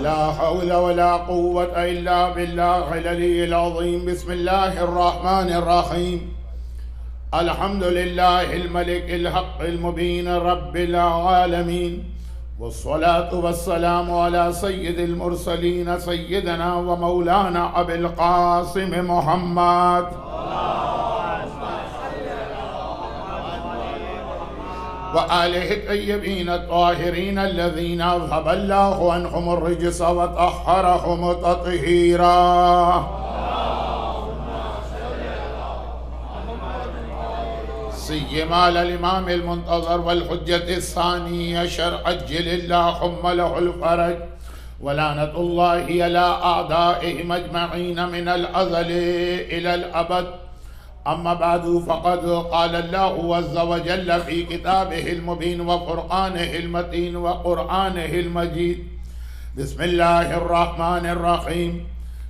لا حول ولا قوة إلا بالله العلي العظيم. بسم الله الرحمن الرحيم. الحمد لله الملك الحق المبين رب العالمين، والصلاة والسلام على سيد المرسلين سيدنا ومولانا أبي القاسم محمد وآله الطيبين الطاهرين الذين أذهب الله عنهم الرجس وطهرهم تطهيرا. سيما الإمام المنتظر والحجة الثاني عشر عجل اللهم له الفرج، ولعنة الله على أعدائهم أجمعين من الأزل إلى الأبد. أما بعد، فقد قال الله عز وجل في كتابه المبين وقرآنه المتين وقرآنه المجيد: بسم الله الرحمن الرحيم.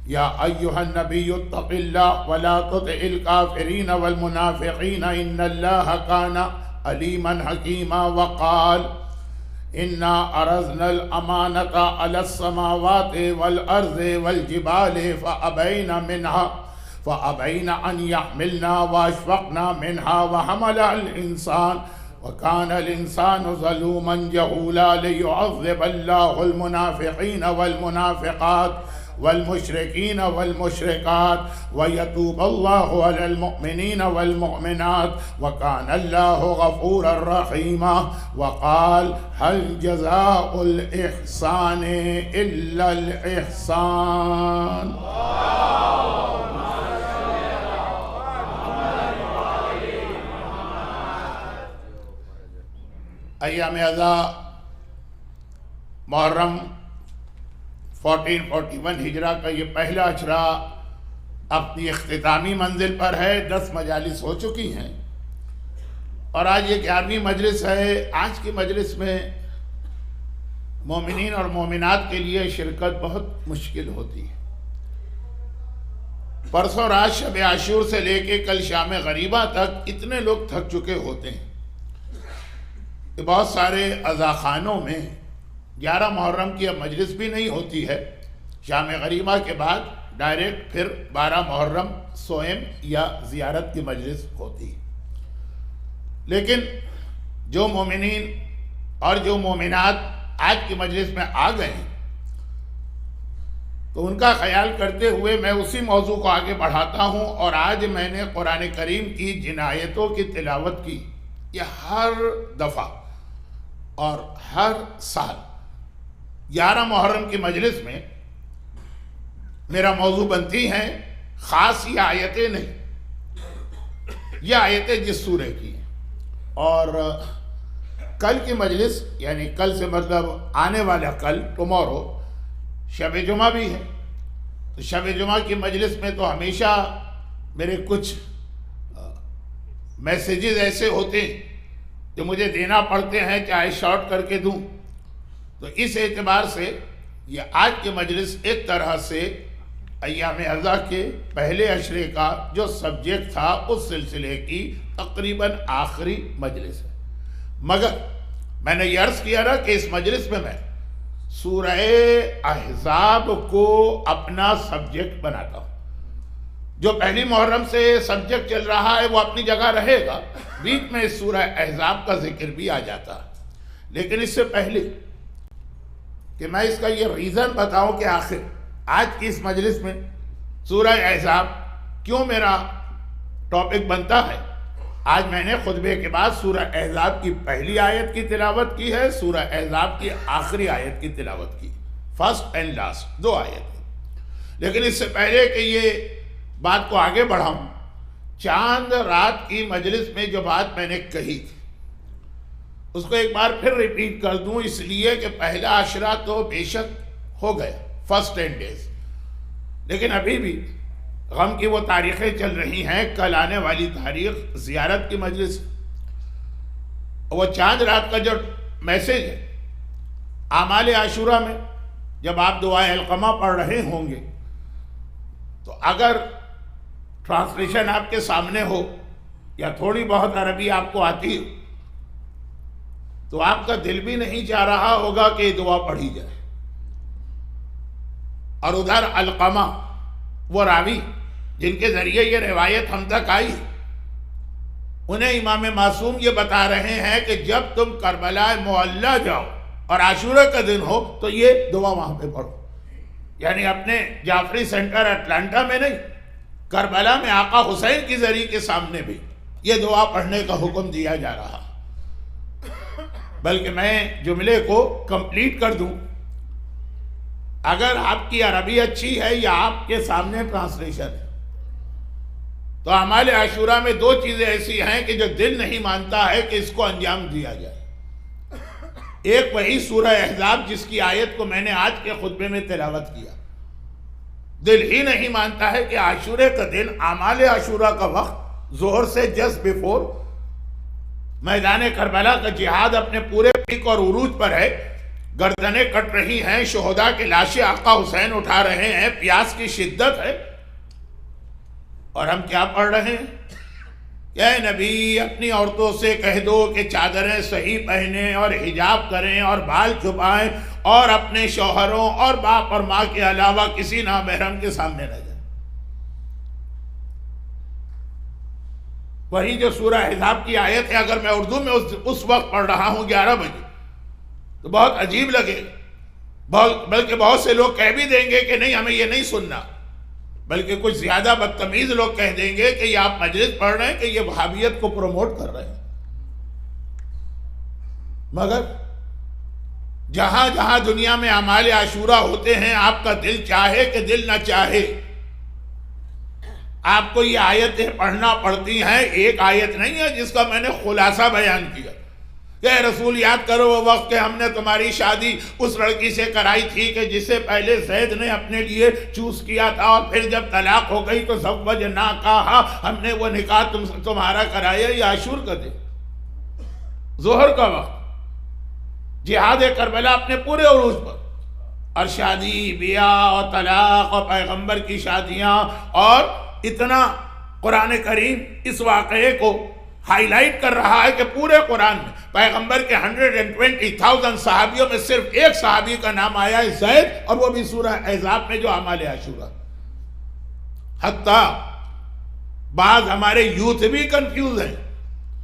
يا أيها النبي اتق الله ولا تطع الكافرين والمنافقين إن الله كان عليما حكيما. وقال: إنا أرزنا الأمانة على السماوات والأرض والجبال فأبين أن يحملنا وأشفقنا منها وحملها الإنسان وكان الإنسان ظلوما جهولا. ليعذب الله المنافقين والمنافقات والمشركين والمشركات ويتوب الله على المؤمنين والمؤمنات وكان الله غفورا رحيما. وقال: هل جزاء الإحسان إلا الإحسان. ایام ازا محرم 1441 ہجرہ کا یہ پہلا اشرا اپنی اختتامی منزل پر ہے. 10 مجالس ہو چکی ہیں اور آج یہ 11ویں مجلس ہے. آج کی مجلس میں مومنین اور مومنات کے لیے شرکت بہت مشکل ہوتی ہے. پرسوں رات شب عاشور سے لے کے کل شام غریبہ تک اتنے لوگ تھک چکے ہوتے ہیں کہ بہت سارے عزاخانوں میں 11 محرم کی اب مجلس بھی نہیں ہوتی ہے. شام غریبہ کے بعد ڈائریکٹ پھر 12 محرم سوئم یا زیارت کی مجلس ہوتی ہے. لیکن جو مومنین اور جو مومنات آج کی مجلس میں آ گئے ہیں تو ان کا خیال کرتے ہوئے میں اسی موضوع کو آگے بڑھاتا ہوں. اور آج میں نے قرآن کریم کی جن آیتوں کی تلاوت کی، یہ ہر دفعہ اور ہر سال 11 محرم کی مجلس میں میرا موضوع بنتی ہیں. خاص یہ آیتیں نہیں، یہ آیتیں جس سورہ کی ہیں. اور کل کی مجلس یعنی کل سے مطلب آنے والا کل، ٹمورو، شب جمعہ بھی ہے. تو شب جمعہ کی مجلس میں تو ہمیشہ میرے کچھ میسیجز ایسے ہوتے ہیں جو مجھے دینا پڑتے ہیں، چاہے شارٹ کر کے دوں. تو اس اعتبار سے یہ آج کی مجلس ایک طرح سے ایام اضحیٰ کے پہلے عشرے کا جو سبجیکٹ تھا اس سلسلے کی تقریباً آخری مجلس ہے. مگر میں نے یہ عرض کیا نا کہ اس مجلس میں سورہ احزاب کو اپنا سبجیکٹ بناتا ہوں. جو پہلی محرم سے سبجیکٹ چل رہا ہے وہ اپنی جگہ رہے گا، بیچ میں سورہ احزاب کا ذکر بھی آ جاتا ہے. لیکن اس سے پہلے کہ میں اس کا یہ ریزن بتاؤں کہ آخر آج کی اس مجلس میں سورہ احزاب کیوں میرا ٹاپک بنتا ہے. آج میں نے خطبے کے بعد سورہ احزاب کی پہلی آیت کی تلاوت کی ہے، سورہ احزاب کی آخری آیت کی تلاوت کی، فرسٹ اینڈ لاسٹ 2 آیت. لیکن اس سے پہلے کہ یہ بات کو آگے بڑھاؤں، چاند رات کی مجلس میں جو بات میں نے کہی تھی اس کو ایک بار پھر ریپیٹ کر دوں، اس لیے کہ پہلا عشرہ تو بے شک ہو گیا، فرسٹ 10 days، لیکن ابھی بھی غم کی وہ تاریخیں چل رہی ہیں. کل آنے والی تاریخ زیارت کی مجلس، وہ چاند رات کا جو میسیج ہے اعمال عاشورہ میں جب آپ دعائے علقمہ پڑھ رہے ہوں گے تو اگر ٹرانسلیشن آپ کے سامنے ہو یا تھوڑی بہت عربی آپ کو آتی ہو تو آپ کا دل بھی نہیں چاہ رہا ہوگا کہ یہ دعا پڑھی جائے. اور ادھر علقمہ وہ راوی جن کے ذریعے یہ روایت ہم تک آئی، انہیں امام معصوم یہ بتا رہے ہیں کہ جب تم کربلا معلی جاؤ اور عاشورہ کا دن ہو تو یہ دعا وہاں پہ پڑھو، یعنی اپنے جعفری سینٹر اٹلانٹا میں نہیں، کربلا میں آقا حسین کی ذریعے کے سامنے بھی یہ دعا پڑھنے کا حکم دیا جا رہا۔ بلکہ میں جملے کو کمپلیٹ کر دوں، اگر آپ کی عربی اچھی ہے یا آپ کے سامنے ٹرانسلیشن ہے تو اعمال عاشورہ میں دو چیزیں ایسی ہیں کہ جو دل نہیں مانتا ہے کہ اس کو انجام دیا جائے۔ ایک وہی سورہ احزاب جس کی آیت کو میں نے آج کے خطبے میں تلاوت کیا، دل ہی نہیں مانتا ہے کہ عاشورے کا دن، اعمال عاشورہ کا وقت ظہر سے جسٹ بیفور میدان کربلا کا جہاد اپنے پورے پیک اور عروج پر ہے، گردنیں کٹ رہی ہیں، شہداء کی لاشیں آقا حسین اٹھا رہے ہیں، پیاس کی شدت ہے، اور ہم کیا پڑھ رہے ہیں کہ اے نبی اپنی عورتوں سے کہہ دو کہ چادریں صحیح پہنیں اور حجاب کریں اور بال چھپائیں اور اپنے شوہروں اور باپ اور ماں کے علاوہ کسی نامحرم کے سامنے نہ جائیں۔ وہی جو سورہ احزاب کی آیت ہے، اگر میں اردو میں اس وقت پڑھ رہا ہوں 11 بجے تو بہت عجیب لگے، بلکہ بہت سے لوگ کہہ بھی دیں گے کہ نہیں ہمیں یہ نہیں سننا، بلکہ کچھ زیادہ بدتمیز لوگ کہہ دیں گے کہ یہ آپ مجلس پڑھ رہے ہیں کہ یہ وہابیت کو پروموٹ کر رہے ہیں۔ مگر جہاں جہاں دنیا میں اعمال عاشورہ ہوتے ہیں، آپ کا دل چاہے کہ دل نہ چاہے، آپ کو یہ آیتیں پڑھنا پڑتی ہیں۔ ایک آیت نہیں ہے جس کا میں نے خلاصہ بیان کیا کہ اے رسول یاد کرو وہ وقت کہ ہم نے تمہاری شادی اس لڑکی سے کرائی تھی کہ جسے پہلے زید نے اپنے لیے چوز کیا تھا، اور پھر جب طلاق ہو گئی تو زوجناکہا، ہم نے وہ نکاح تمہارا کرایا۔ یہ عاشور کا دن، ظہر کا وقت، جہاد کربلا اپنے پورے عروج پر، اور شادی بیاہ اور طلاق اور پیغمبر کی شادیاں، اور اتنا قرآن کریم اس واقعے کو ہائی لائٹ کر رہا ہے کہ پورے قرآن میں پیغمبر کے 120,000 صحابیوں میں صرف ایک صحابی کا نام آیا ہے، زید، اور وہ بھی سورہ احزاب میں جو اعمال عاشورہ۔ حتیٰ بعض ہمارے یوتھ بھی کنفیوز ہیں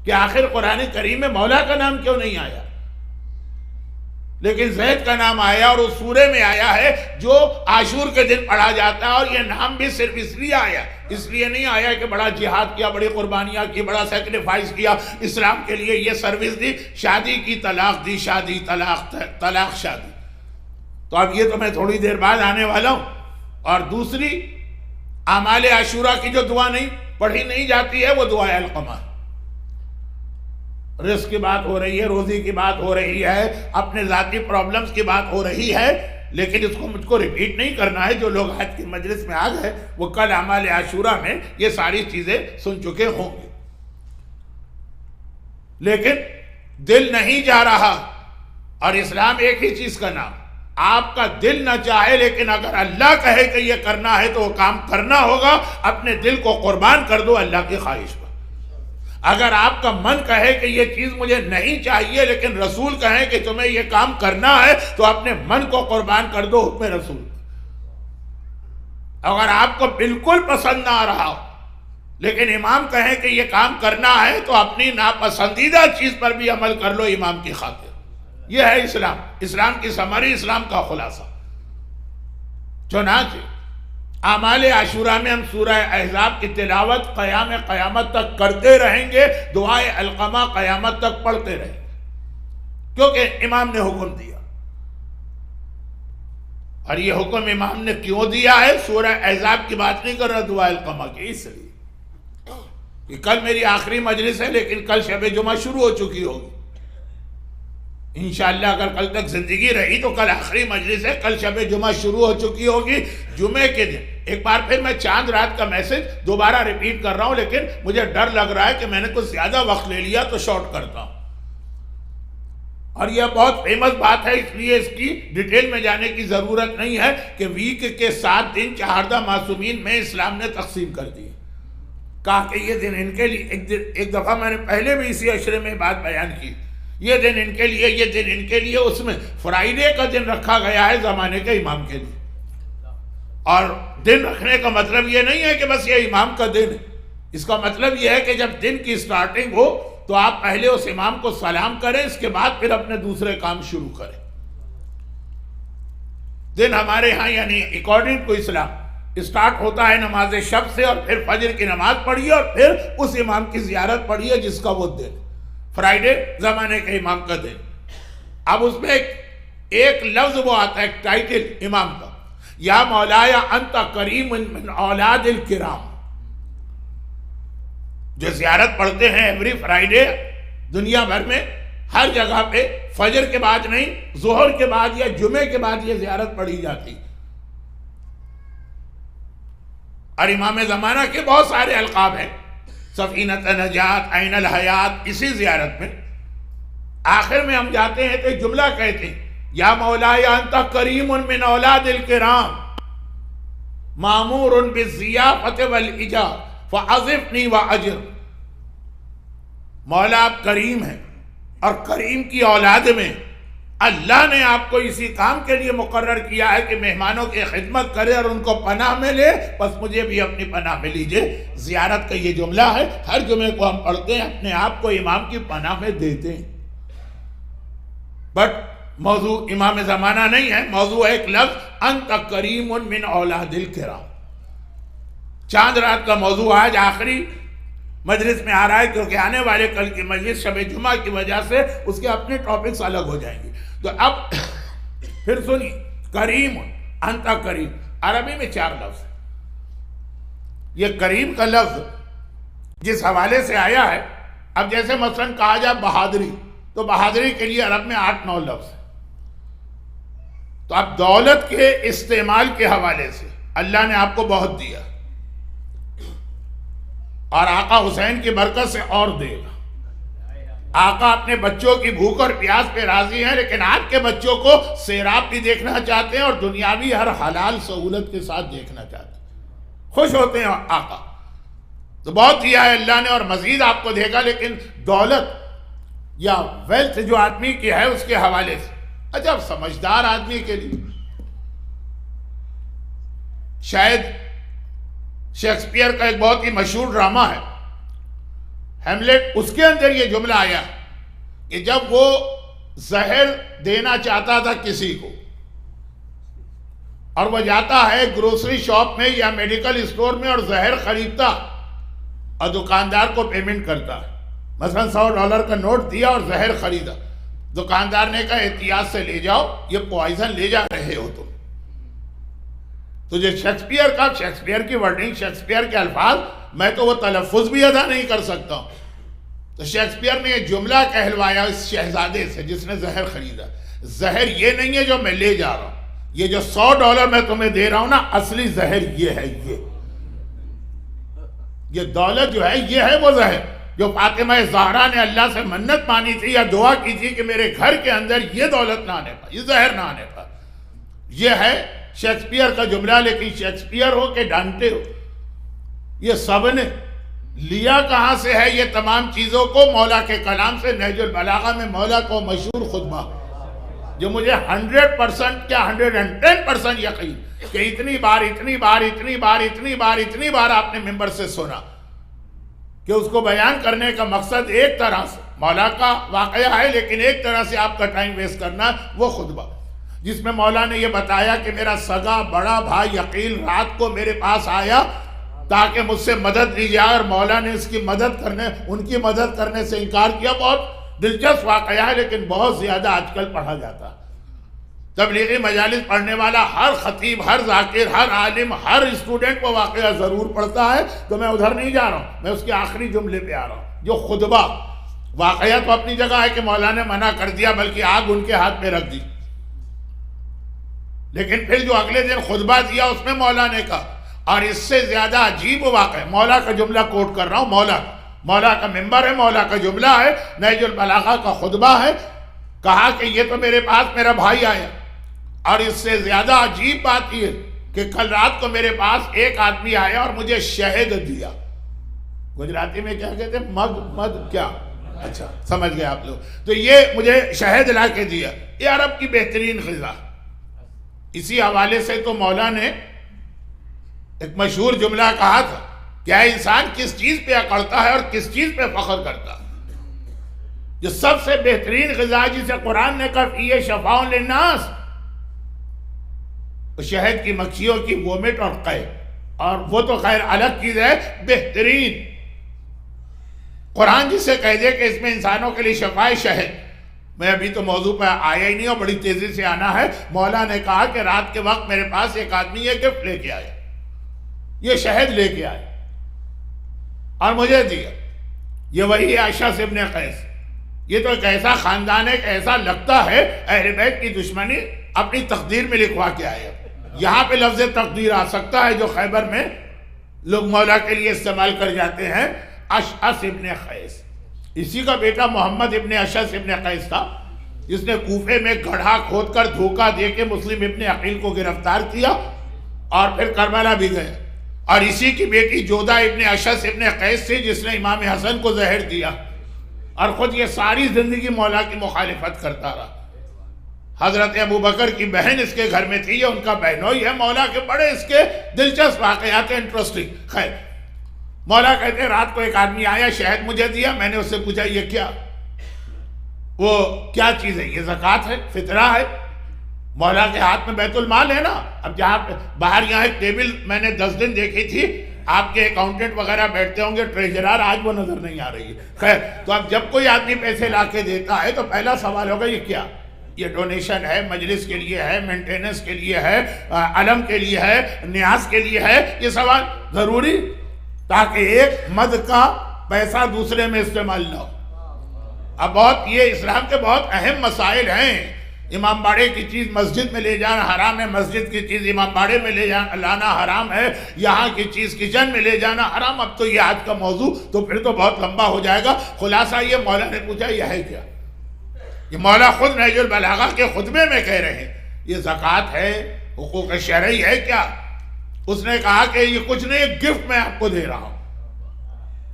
کہ آخر قرآن کریم میں مولا کا نام کیوں نہیں آیا، لیکن زید کا نام آیا، اور اس سورے میں آیا ہے جو عاشور کے دن پڑھا جاتا ہے، اور یہ نام بھی صرف اس لیے آیا، اس لیے نہیں آیا کہ بڑا جہاد کیا، بڑی قربانیاں کی، بڑا سیکریفائس کیا، اسلام کے لیے یہ سروس دی، شادی کی، طلاق دی، شادی طلاق، طلاق شادی۔ تو اب یہ تو میں تھوڑی دیر بعد آنے والا ہوں۔ اور دوسری اعمال عاشورہ کی جو دعا نہیں پڑھی نہیں جاتی ہے وہ دعا علقمہ ہے۔ رزق کی بات ہو رہی ہے، روزی کی بات ہو رہی ہے، اپنے ذاتی پرابلمز کی بات ہو رہی ہے، لیکن اس کو مجھ کو ریپیٹ نہیں کرنا ہے۔ جو لوگ آج کی مجلس میں آ گئے وہ کل اعمال عاشورہ میں یہ ساری چیزیں سن چکے ہوں گے، لیکن دل نہیں جا رہا۔ اور اسلام ایک ہی چیز کا نام، آپ کا دل نہ چاہے لیکن اگر اللہ کہے کہ یہ کرنا ہے تو وہ کام کرنا ہوگا۔ اپنے دل کو قربان کر دو اللہ کی خواہش پر۔ اگر آپ کا من کہے کہ یہ چیز مجھے نہیں چاہیے لیکن رسول کہیں کہ تمہیں یہ کام کرنا ہے تو اپنے من کو قربان کر دو حکم رسول۔ اگر آپ کو بالکل پسند نہ آ رہا ہو لیکن امام کہیں کہ یہ کام کرنا ہے تو اپنی ناپسندیدہ چیز پر بھی عمل کر لو امام کی خاطر۔ یہ ہے اسلام، اسلام کی سمری، اسلام کا خلاصہ۔ چنانچہ اعمال عاشورہ میں ہم سورہ احزاب کی تلاوت قیامت تک کرتے رہیں گے، دعائے علقمہ قیامت تک پڑھتے رہیں گے، کیونکہ امام نے حکم دیا۔ اور یہ حکم امام نے کیوں دیا ہے؟ سورہ احزاب کی بات نہیں کر رہا، دعائے علقمہ کی، اس لیے کہ کل میری آخری مجلس ہے، لیکن کل شب جمعہ شروع ہو چکی ہوگی انشاءاللہ۔ اگر کل تک زندگی رہی تو کل آخری مجلس ہے، کل شب جمعہ شروع ہو چکی ہوگی۔ جمعے کے دن ایک بار پھر میں چاند رات کا میسج دوبارہ ریپیٹ کر رہا ہوں، لیکن مجھے ڈر لگ رہا ہے کہ میں نے کچھ زیادہ وقت لے لیا تو شارٹ کرتا ہوں۔ اور یہ بہت فیمس بات ہے، اس لیے اس کی ڈیٹیل میں جانے کی ضرورت نہیں ہے کہ ویک کے 7 دن چہاردہ معصومین میں اسلام نے تقسیم کر دی۔ کہا کہ یہ دن ان کے لیے، ایک دفعہ میں نے پہلے بھی اسی عشرے میں بات بیان کی، یہ دن ان کے لیے، یہ دن ان کے لیے۔ اس میں فرائیڈے کا دن رکھا گیا ہے زمانے کے امام کے لیے، اور دن رکھنے کا مطلب یہ نہیں ہے کہ بس یہ امام کا دن ہے، اس کا مطلب یہ ہے کہ جب دن کی سٹارٹنگ ہو تو آپ پہلے اس امام کو سلام کریں، اس کے بعد پھر اپنے دوسرے کام شروع کریں۔ دن ہمارے ہاں یعنی اکارڈنگ ٹو اسلام اسٹارٹ ہوتا ہے نماز شب سے، اور پھر فجر کی نماز پڑھیے اور پھر اس امام کی زیارت پڑھیے جس کا وہ دن، فرائیڈے زمانے کے امام کا دن۔ اب اس میں ایک لفظ وہ آتا ہے، ایک ٹائٹل امام کا، یا مولایا انت کریم من اولاد الکرام۔ جو زیارت پڑھتے ہیں ایوری فرائیڈے دنیا بھر میں ہر جگہ پہ، فجر کے بعد نہیں، ظہر کے بعد یا جمعے کے بعد یہ زیارت پڑھی جاتی۔ اور امام زمانہ کے بہت سارے القاب ہیں، سفینۃ نجات، عین الحیات، اسی زیارت میں آخر میں ہم جاتے ہیں تو ایک جملہ کہتے ہیں، یا مولایا انت کریم من اولاد الکرام مامور بالضیافۃ والاجار فاعذفنی واجر۔ مولا آپ کریم ہیں، اور کریم کی اولاد میں اللہ نے آپ کو اسی کام کے لیے مقرر کیا ہے کہ مہمانوں کی خدمت کرے اور ان کو پناہ میں لے، بس مجھے بھی اپنی پناہ میں لیجئے۔ زیارت کا یہ جملہ ہے، ہر جمعے کو ہم پڑھتے ہیں، اپنے آپ کو امام کی پناہ میں دیتے ہیں۔ بٹ موضوع امام زمانہ نہیں ہے، موضوع ایک لفظ انت کریم من اولاد الکرام۔ چاند رات کا موضوع آج آخری مجلس میں آ رہا ہے، کیونکہ آنے والے کل کی مجلس شب جمعہ کی وجہ سے اس کے اپنے ٹاپکس الگ ہو جائیں گے۔ تو اب پھر سنیے، کریم، انت کریم، عربی میں 4 لفظ ہیں۔ یہ کریم کا لفظ جس حوالے سے آیا ہے، اب جیسے مثلا کہا جائے بہادری، تو بہادری کے لیے عرب میں 8-9 لفظ ہیں۔ تو اب دولت کے استعمال کے حوالے سے اللہ نے آپ کو بہت دیا، اور آقا حسین کی برکت سے اور دے گا۔ آقا اپنے بچوں کی بھوک اور پیاس پہ راضی ہیں، لیکن آپ کے بچوں کو سیراب بھی دیکھنا چاہتے ہیں اور دنیاوی ہر حلال سہولت کے ساتھ دیکھنا چاہتے ہیں، خوش ہوتے ہیں آقا۔ تو بہت دیا ہے اللہ نے، اور مزید آپ کو دے گا، لیکن دولت یا ویلتھ جو آدمی کی ہے اس کے حوالے سے عجب سمجھدار آدمی کے لیے شاید شیکسپیئر کا ایک بہت ہی مشہور ڈرامہ ہے ہیملیٹ، اس کے اندر یہ جملہ آیا کہ جب وہ زہر دینا چاہتا تھا کسی کو، اور وہ جاتا ہے گروسری شاپ میں یا میڈیکل اسٹور میں اور زہر خریدتا اور دکاندار کو پیمنٹ کرتا ہے، مثلا $100 کا نوٹ دیا اور زہر خریدا، دکاندار نے کہا احتیاط سے لے جاؤ، یہ پوائزن لے جا رہے ہو تم۔ تو جو شیکسپیئر کی ورڈنگ، شیکسپیئر کے الفاظ، میں تو وہ تلفظ بھی ادا نہیں کر سکتا ہوں۔ تو شیکسپیئر نے یہ جملہ کہلوایا اس شہزادے سے جس نے زہر خریدا، زہر یہ نہیں ہے جو میں لے جا رہا ہوں، یہ جو $100 میں تمہیں دے رہا ہوں نا، اصلی زہر یہ ہے، یہ دولت جو ہے یہ ہے وہ زہر جو فاطمہ زہرا نے اللہ سے منت مانی تھی یا دعا کی تھی کہ میرے گھر کے اندر یہ دولت نہ آنے پائے، یہ زہر نہ آنے پائے۔ یہ ہے شیکسپیئر کا جملہ، لیکن شیکسپیئر ہو کہ ڈانٹے ہو، یہ سب نے لیا کہاں سے ہے یہ تمام چیزوں کو؟ مولا کے کلام سے۔ نہج البلاغہ میں مولا کو مشہور خطبہ جو مجھے 100% کیا 110% یقین کہ اتنی بار آپ نے ممبر سے سنا کہ اس کو بیان کرنے کا مقصد ایک طرح سے مولا کا واقعہ ہے، لیکن ایک طرح سے آپ کا ٹائم ویسٹ کرنا، وہ خطبہ جس میں مولا نے یہ بتایا کہ میرا سگا بڑا بھائی عقیل رات کو میرے پاس آیا تاکہ مجھ سے مدد لی جائے، اور مولا نے ان کی مدد کرنے سے انکار کیا۔ بہت دلچسپ واقعہ ہے، لیکن بہت زیادہ آج کل پڑھا جاتا ہے۔ تبلیغی مجالس پڑھنے والا ہر خطیب، ہر ذاکر، ہر عالم، ہر اسٹوڈنٹ کو واقعہ ضرور پڑھتا ہے، تو میں ادھر نہیں جا رہا ہوں، میں اس کے آخری جملے پہ آ رہا ہوں جو خطبہ۔ واقعہ تو اپنی جگہ ہے کہ مولا نے منع کر دیا، بلکہ آگ ان کے ہاتھ میں رکھ دی، لیکن پھر جو اگلے دن خطبہ دیا اس میں مولا نے کہا، اور اس سے زیادہ عجیب واقعہ، مولا کا جملہ کوٹ کر رہا ہوں، مولا کا ممبر ہے، مولا کا جملہ ہے، نہج البلاغہ کا خطبہ ہے، کہا کہ یہ تو میرے پاس میرا بھائی آیا، اور اس سے زیادہ عجیب بات یہ کہ کل رات کو میرے پاس ایک آدمی آیا اور مجھے شہد دیا۔ گجراتی میں کیا کہتے ہیں؟ مد کیا؟ اچھا سمجھ گئے آپ لوگ۔ تو یہ مجھے شہد لا کے دیا، یہ عرب کی بہترین غذا۔ اسی حوالے سے تو مولا نے ایک مشہور جملہ کہا تھا، کیا انسان کس چیز پہ اکڑتا ہے اور کس چیز پہ فخر کرتا ہے؟ جو سب سے بہترین غذا جسے قرآن نے کہا فیہ شفاء للناس، شہد کی مکھیوں کی وومٹ اور قے، اور وہ تو خیر الگ چیز ہے، بہترین قرآن جسے کہہ دے کہ اس میں انسانوں کے لیے شفاء شہد۔ میں ابھی تو موضوع پہ آیا ہی نہیں اور بڑی تیزی سے آنا ہے۔ مولا نے کہا کہ رات کے وقت میرے پاس ایک آدمی یہ گفٹ لے کے آیا، یہ شہد لے کے آیا اور مجھے دیا۔ یہ وہی اشعث ابن قیس۔ یہ تو ایک ایسا خاندان ہے کہ ایسا لگتا ہے اہل بیت کی دشمنی اپنی تقدیر میں لکھوا کے آیا۔ یہاں پہ لفظ تقدیر آ سکتا ہے جو خیبر میں لوگ مولا کے لیے استعمال کر جاتے ہیں، اشعث ابن قیس۔ اسی کا بیٹا محمد ابن اشعث ابن قیس تھا، جس نے کوفے میں گڑھا کھود کر دھوکہ دے کے مسلم ابن عقیل کو گرفتار کیا اور پھر کربلا بھی گئے۔ اور اسی کی بیٹی جودہ ابن اشعث ابن قیس سے جس نے امام حسن کو زہر دیا، اور خود یہ ساری زندگی مولا کی مخالفت کرتا رہا۔ حضرت ابو بکر کی بہن اس کے گھر میں تھی، یہ ان کا بہنوئی ہے۔ مولا کے بڑے اس کے دلچسپ واقعات ہیں، انٹرسٹنگ۔ خیر، مولا کہتے ہیں رات کو ایک آدمی آیا، شہد مجھے دیا، میں نے اس سے پوچھا یہ کیا؟ وہ کیا چیز ہے؟ یہ زکوٰۃ ہے، فطرہ ہے۔ مولا کے ہاتھ میں بیت المال ہے نا۔ اب جہاں باہر یہاں ایک ٹیبل میں نے 10 دن دیکھی تھی، آپ کے اکاؤنٹنٹ وغیرہ بیٹھتے ہوں گے، ٹریجرر، آج وہ نظر نہیں آ رہی ہے۔ خیر، تو اب جب کوئی آدمی پیسے لا کے دیتا ہے تو پہلا سوال ہوگا یہ کیا؟ یہ ڈونیشن ہے، مجلس کے لیے ہے، مینٹیننس کے لیے ہے، علم کے لیے ہے، نیاز کے لیے ہے۔ یہ سوال ضروری، تاکہ ایک مد کا پیسہ دوسرے میں استعمال نہ ہو۔ اب بہت یہ اسلام کے بہت اہم مسائل ہیں۔ امام باڑے کی چیز مسجد میں لے جانا حرام ہے، مسجد کی چیز امام باڑے میں لے لانا حرام ہے، یہاں کی چیز کچن میں لے جانا حرام۔ اب تو یہ آج کا موضوع تو پھر تو بہت لمبا ہو جائے گا۔ خلاصہ یہ مولا نے پوچھا یہ ہے کیا؟ یہ مولا خود نہج البلاغہ کے خطبے میں کہہ رہے ہیں یہ زکوٰۃ ہے، حقوق شرعی ہے کیا؟ اس نے کہا کہ یہ کچھ نہیں، ایک گفٹ میں آپ کو دے رہا ہوں۔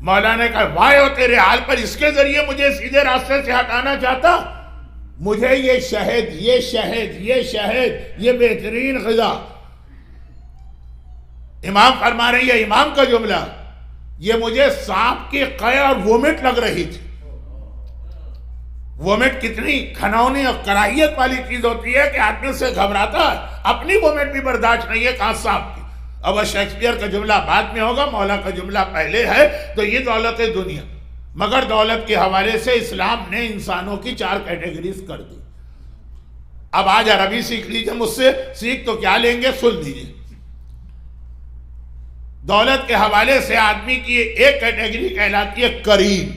مولا نے کہا وائے ہو تیرے حال پر، اس کے ذریعے مجھے سیدھے راستے سے ہٹانا چاہتا؟ مجھے یہ شہد، یہ شہد، یہ شہد، یہ بہترین غذا۔ امام فرما رہے ہیں، یہ امام کا جملہ، یہ مجھے سانپ کی قے اور وومٹ لگ رہی تھی۔ وومٹ کتنی کھنونی اور کراہیت والی چیز ہوتی ہے کہ آدمی سے گھبراتا ہے، اپنی وومٹ بھی برداشت نہیں ہے، کہاں سانپ کی۔ اب شیکسپیئر کا جملہ بعد میں ہوگا، مولا کا جملہ پہلے ہے۔ تو یہ دولت دنیا، مگر دولت کے حوالے سے اسلام نے انسانوں کی 4 کیٹیگریز کر دی۔ اب آج عربی سیکھ لیجئے مجھ سے، سیکھ تو کیا لیں گے، سن لیجئے۔ دولت کے حوالے سے آدمی کی ایک کیٹیگری کہلاتی ہے کریم۔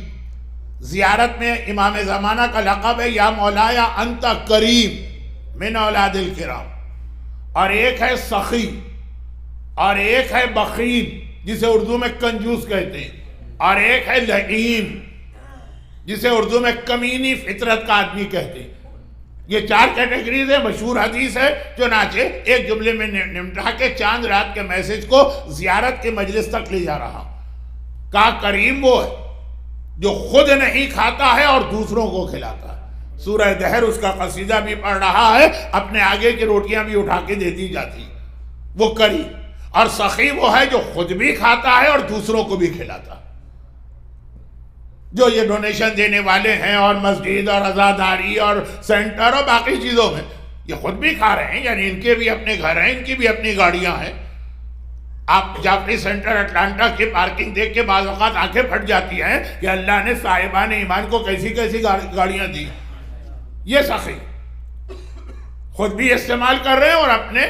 زیارت میں امام زمانہ کا لقب ہے یا مولایا انت کریم من اولاد الکرام۔ اور ایک ہے سخی، اور ایک ہے بخیل جسے اردو میں کنجوس کہتے ہیں، اور ایک ہے لئیم جسے اردو میں کمینی فطرت کا آدمی کہتے ہیں۔ یہ 4 کیٹیگریز ہیں۔ مشہور حدیث ہے چنانچہ ایک جملے میں نمٹا کے چاند رات کے میسج کو زیارت کے مجلس تک لے جا رہا۔ کہا کریم وہ ہے جو خود نہیں کھاتا ہے اور دوسروں کو کھلاتا ہے۔ سورہ دہر اس کا قصیدہ بھی پڑھ رہا ہے، اپنے آگے کی روٹیاں بھی اٹھا کے دیتی جاتی، وہ کریم۔ اور سخی وہ ہے جو خود بھی کھاتا ہے اور دوسروں کو بھی کھلاتا ہے۔ جو یہ ڈونیشن دینے والے ہیں اور مسجد اور عزاداری اور سینٹر اور باقی چیزوں میں یہ خود بھی کھا رہے ہیں، یعنی ان کے بھی اپنے گھر ہیں، ان کی بھی اپنی گاڑیاں ہیں۔ آپ جعفری سینٹر اٹلانٹا کی پارکنگ دیکھ کے بعض اوقات آنکھیں پھٹ جاتی ہیں کہ اللہ نے صاحبان ایمان کو کیسی کیسی گاڑیاں دی۔ یہ سخی خود بھی استعمال کر رہے ہیں اور اپنے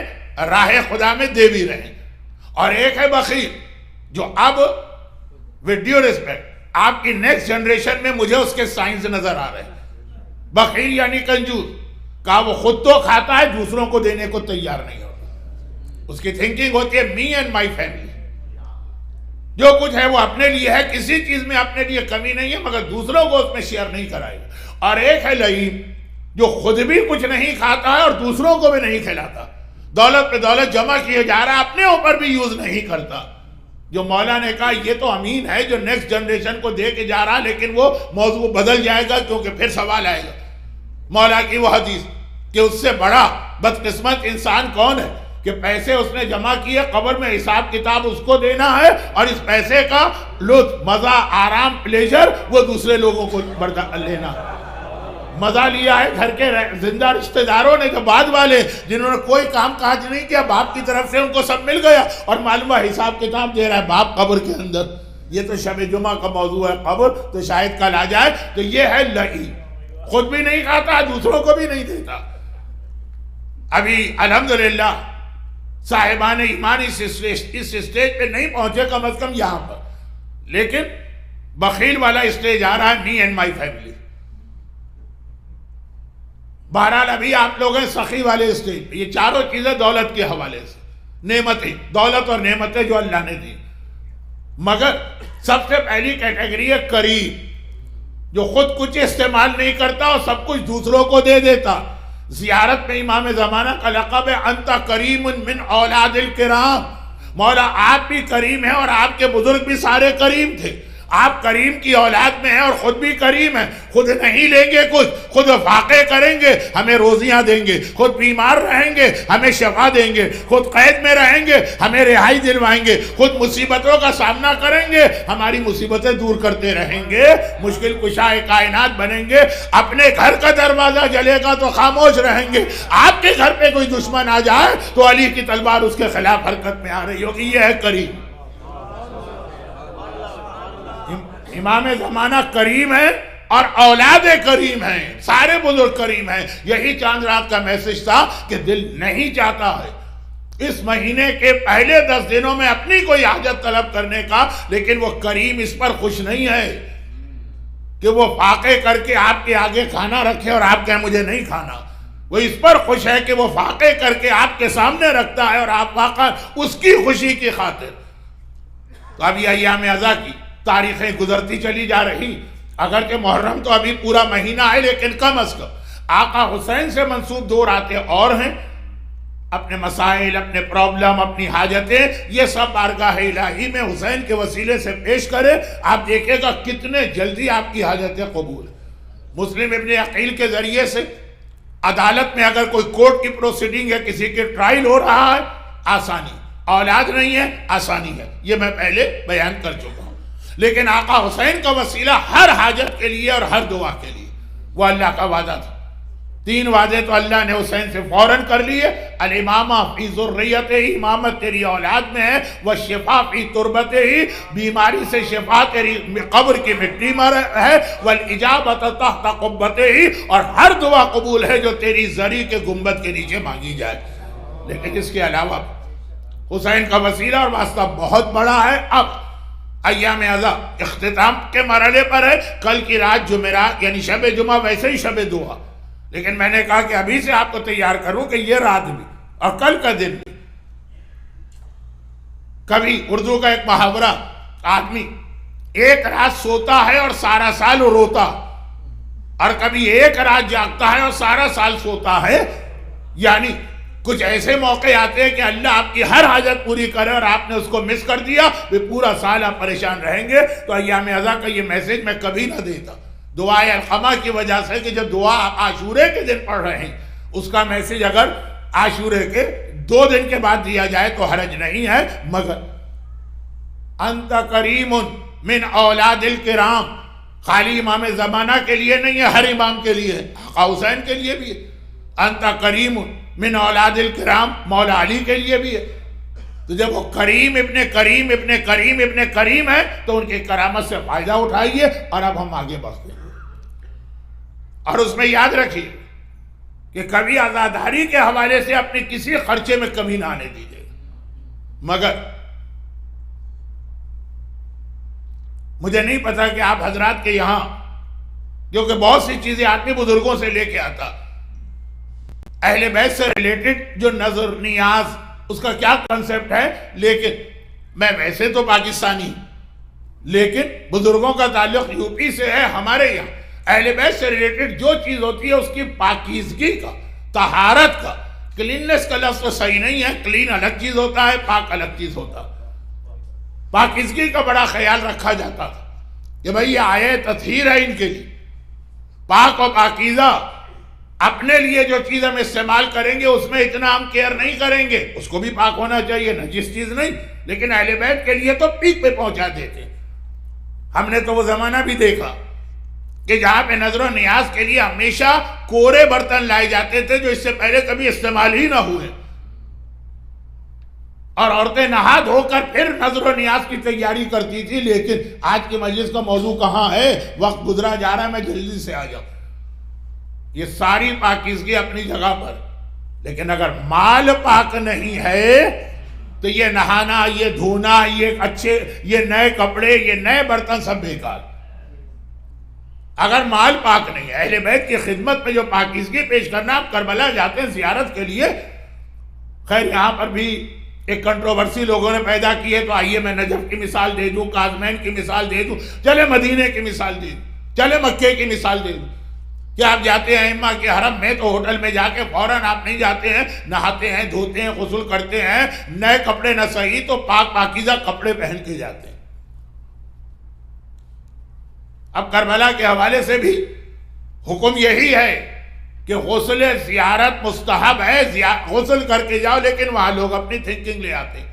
راہ خدا میں دے بھی رہے ہیں۔ اور ایک ہے بخیل جو اب with due respect آپ کی نیکسٹ جنریشن میں مجھے اس کے سائنس نظر آ رہے ہیں۔ بخیل یعنی کنجوس، کہا وہ خود تو کھاتا ہے، دوسروں کو دینے کو تیار نہیں ہوتا۔ اس کی تھنکنگ ہوتی ہے می اینڈ مائی فیملی، جو کچھ ہے وہ اپنے لیے ہے، کسی چیز میں اپنے لیے کمی نہیں ہے، مگر دوسروں کو اس میں شیئر نہیں کرائے گا۔ اور ایک ہے لئیم جو خود بھی کچھ نہیں کھاتا ہے اور دوسروں کو بھی نہیں کھلاتا، دولت پہ دولت جمع کیے جا رہا ہے، اپنے اوپر بھی یوز نہیں کرتا۔ جو مولا نے کہا یہ تو امین ہے جو نیکسٹ جنریشن کو دے کے جا رہا، لیکن وہ موضوع بدل جائے گا کیونکہ پھر سوال آئے گا۔ مولا کی وہ حدیث کہ اس سے بڑا بدقسمت انسان کون ہے کہ پیسے اس نے جمع کیے، قبر میں حساب کتاب اس کو دینا ہے، اور اس پیسے کا لطف، مزہ، آرام، پلیجر وہ دوسرے لوگوں کو لینا۔ مزہ لیا ہے گھر کے زندہ رشتہ داروں نے، جو بعد والے جنہوں نے کوئی کام کاج نہیں کیا، باپ کی طرف سے ان کو سب مل گیا، اور معلوم ہے حساب کتاب دے رہا ہے باپ قبر کے اندر۔ یہ تو شب جمعہ کا موضوع ہے قبر، تو شاید کل آ جائے۔ تو یہ ہے لعین، خود بھی نہیں کھاتا، دوسروں کو بھی نہیں دیتا۔ ابھی الحمدللہ صاحبان ایمان اس اسٹیج پہ نہیں پہنچے، کم از کم یہاں پر، لیکن بخیل والا اسٹیج آ رہا ہے، می اینڈ مائی فیملی۔ بہرحال ابھی آپ لوگ ہیں سخی والے اسٹیج پہ۔ یہ چاروں چیزیں دولت کے حوالے سے، نعمتیں، دولت اور نعمتیں جو اللہ نے دی، مگر سب سے پہلی کیٹیگری ہے کریم، جو خود کچھ استعمال نہیں کرتا اور سب کچھ دوسروں کو دے دیتا۔ زیارت میں امام زمانہ کا لقب ہے انت کریم من اولاد الکرام، مولا آپ بھی کریم ہیں اور آپ کے بزرگ بھی سارے کریم تھے۔ آپ کریم کی اولاد میں ہیں اور خود بھی کریم ہیں، خود نہیں لیں گے کچھ، خود فاقے کریں گے، ہمیں روزیاں دیں گے، خود بیمار رہیں گے، ہمیں شفا دیں گے، خود قید میں رہیں گے، ہمیں رہائی دلوائیں گے، خود مصیبتوں کا سامنا کریں گے، ہماری مصیبتیں دور کرتے رہیں گے، مشکل کشا کائنات بنیں گے۔ اپنے گھر کا دروازہ جلے گا تو خاموش رہیں گے، آپ کے گھر پہ کوئی دشمن آ جائے تو علی کی تلوار اس کے خلاف حرکت میں آ رہی ہوگی۔ یہ ہے کریم۔ امام زمانہ کریم ہیں اور اولاد کریم ہیں، سارے بزرگ کریم ہیں۔ یہی چاند رات کا میسج تھا کہ دل نہیں چاہتا ہے اس مہینے کے پہلے 10 دنوں میں اپنی کوئی حاجت طلب کرنے کا، لیکن وہ کریم اس پر خوش نہیں ہے کہ وہ فاقے کر کے آپ کے آگے کھانا رکھے اور آپ کہیں مجھے نہیں کھانا۔ وہ اس پر خوش ہے کہ وہ فاقے کر کے آپ کے سامنے رکھتا ہے اور آپ واقع اس کی خوشی کی خاطر۔ تو اب یہ ایام عزا کی تاریخیں گزرتی چلی جا رہی، اگرچہ محرم تو ابھی پورا مہینہ ہے، لیکن کم از کم آقا حسین سے منسوب 2 راتیں اور ہیں۔ اپنے مسائل، اپنے پرابلم، اپنی حاجتیں، یہ سب بارگاہ الہی میں حسین کے وسیلے سے پیش کرے، آپ دیکھیں گا کتنے جلدی آپ کی حاجتیں قبول ہیں۔ مسلم ابن عقیل کے ذریعے سے عدالت میں اگر کوئی کورٹ کی پروسیڈنگ ہے، کسی کے ٹرائل ہو رہا ہے، آسانی، اولاد نہیں ہے، آسانی ہے، یہ میں پہلے بیان کر چکا ہوں۔ لیکن آقا حسین کا وسیلہ ہر حاجت کے لیے اور ہر دعا کے لیے، وہ اللہ کا وعدہ تھا۔ 3 وعدے تو اللہ نے حسین سے فوراً کر لیے۔ الامامہ فی ذریتہ ہی، امامت تیری اولاد میں ہے، والشفا فی تربتہ ہی، بیماری سے شفا تیری قبر کی مٹی میں ہے، والاجابت تحت قبتہ ہی، اور ہر دعا قبول ہے جو تیری زری کے گنبد کے نیچے مانگی جائے۔ لیکن اس کے علاوہ حسین کا وسیلہ اور واسطہ بہت بڑا ہے۔ اب ایام عزا اختتام کے مرحلے پر ہے۔ کل کی رات جمعرات یعنی شب جمعہ، ویسے ہی شب دعا، لیکن میں نے کہا کہ ابھی سے آپ کو تیار کروں کہ یہ رات بھی اور کل کا دن بھی۔ کبھی اردو کا ایک محاورہ، آدمی ایک رات سوتا ہے اور سارا سال روتا، اور کبھی ایک رات جاگتا ہے اور سارا سال سوتا ہے۔ یعنی کچھ ایسے موقع آتے ہیں کہ اللہ آپ کی ہر حاجت پوری کرے اور آپ نے اس کو مس کر دیا، پھر پورا سال آپ پریشان رہیں گے۔ تو ایام عزا کا یہ میسج میں کبھی نہ دیتا، دعائے القمہ کی وجہ سے کہ جب دعا آپ عاشورے کے دن پڑھ رہے ہیں، اس کا میسج اگر عاشورے کے 2 دن کے بعد دیا جائے تو حرج نہیں ہے۔ مگر انت کریم من اولاد الکرام خالی امام زمانہ کے لیے نہیں ہے، ہر امام کے لیے، آقا حسین کے لیے بھی ہے۔ انت کریم من اولاد الکرام مولا علی کے لیے بھی ہے۔ تو جب وہ کریم ابن کریم ابن کریم ابن کریم ہے تو ان کی کرامت سے فائدہ اٹھائیے۔ اور اب ہم آگے بڑھتے ہیں، اور اس میں یاد رکھیے کہ کبھی عزاداری کے حوالے سے اپنے کسی خرچے میں کمی نہ آنے دیجیے۔ مگر مجھے نہیں پتا کہ آپ حضرات کے یہاں، کیونکہ بہت سی چیزیں آدمی بزرگوں سے لے کے آتا، اہل بیت سے ریلیٹڈ جو نظر نیاز اس کا کیا کنسپٹ ہے، لیکن میں ویسے تو پاکستانی، لیکن بزرگوں کا تعلق یو پی سے ہے۔ ہمارے یہاں اہل بیت سے ریلیٹڈ جو چیز ہوتی ہے اس کی پاکیزگی کا، طہارت کا، کلیننس کا لفظ تو صحیح نہیں ہے، کلین الگ چیز ہوتا ہے، پاک الگ چیز ہوتا ہے۔ پاکیزگی کا بڑا خیال رکھا جاتا تھا کہ بھئی یہ آیت تطہیر ہے ان کے لیے، پاک و پاکیزہ اپنے لیے جو چیز ہم استعمال کریں گے اس میں اتنا ہم کیئر نہیں کریں گے، اس کو بھی پاک ہونا چاہیے، نجس چیز نہیں، لیکن اہل بیت کے لیے تو پیک پہ پہنچا دیتے۔ ہم نے تو وہ زمانہ بھی دیکھا کہ جہاں پہ نظر و نیاز کے لیے ہمیشہ کورے برتن لائے جاتے تھے جو اس سے پہلے کبھی استعمال ہی نہ ہوئے، اور عورتیں نہا دھو کر پھر نظر و نیاز کی تیاری کرتی تھی۔ لیکن آج کی مجلس کا موضوع کہاں ہے؟ وقت گزرا جا رہا ہے، میں جلدی سے آ جاؤں۔ یہ ساری پاکیزگی اپنی جگہ پر، لیکن اگر مال پاک نہیں ہے تو یہ نہانا، یہ دھونا، یہ نئے کپڑے، یہ نئے برتن سب بیکار۔ اگر مال پاک نہیں ہے، اہل بیت کی خدمت میں جو پاکیزگی پیش کرنا، آپ کربلا جاتے ہیں زیارت کے لیے، خیر یہاں پر بھی ایک کنٹروورسی لوگوں نے پیدا کی ہے، تو آئیے میں نجف کی مثال دے دوں، کاظمین کی مثال دے دوں، چلے مدینے کی مثال دے دوں، چلے مکے کی مثال دے دوں۔ کیا آپ جاتے ہیں ائمہ کے حرم میں تو ہوٹل میں جا کے فوراً آپ نہیں جاتے ہیں، نہاتے ہیں، دھوتے ہیں، غسل کرتے ہیں، نئے کپڑے نہ صحیح تو پاک پاکیزہ کپڑے پہن کے جاتے ہیں۔ اب کربلا کے حوالے سے بھی حکم یہی ہے کہ غسل زیارت مستحب ہے، غسل کر کے جاؤ، لیکن وہاں لوگ اپنی تھنکنگ لے آتے ہیں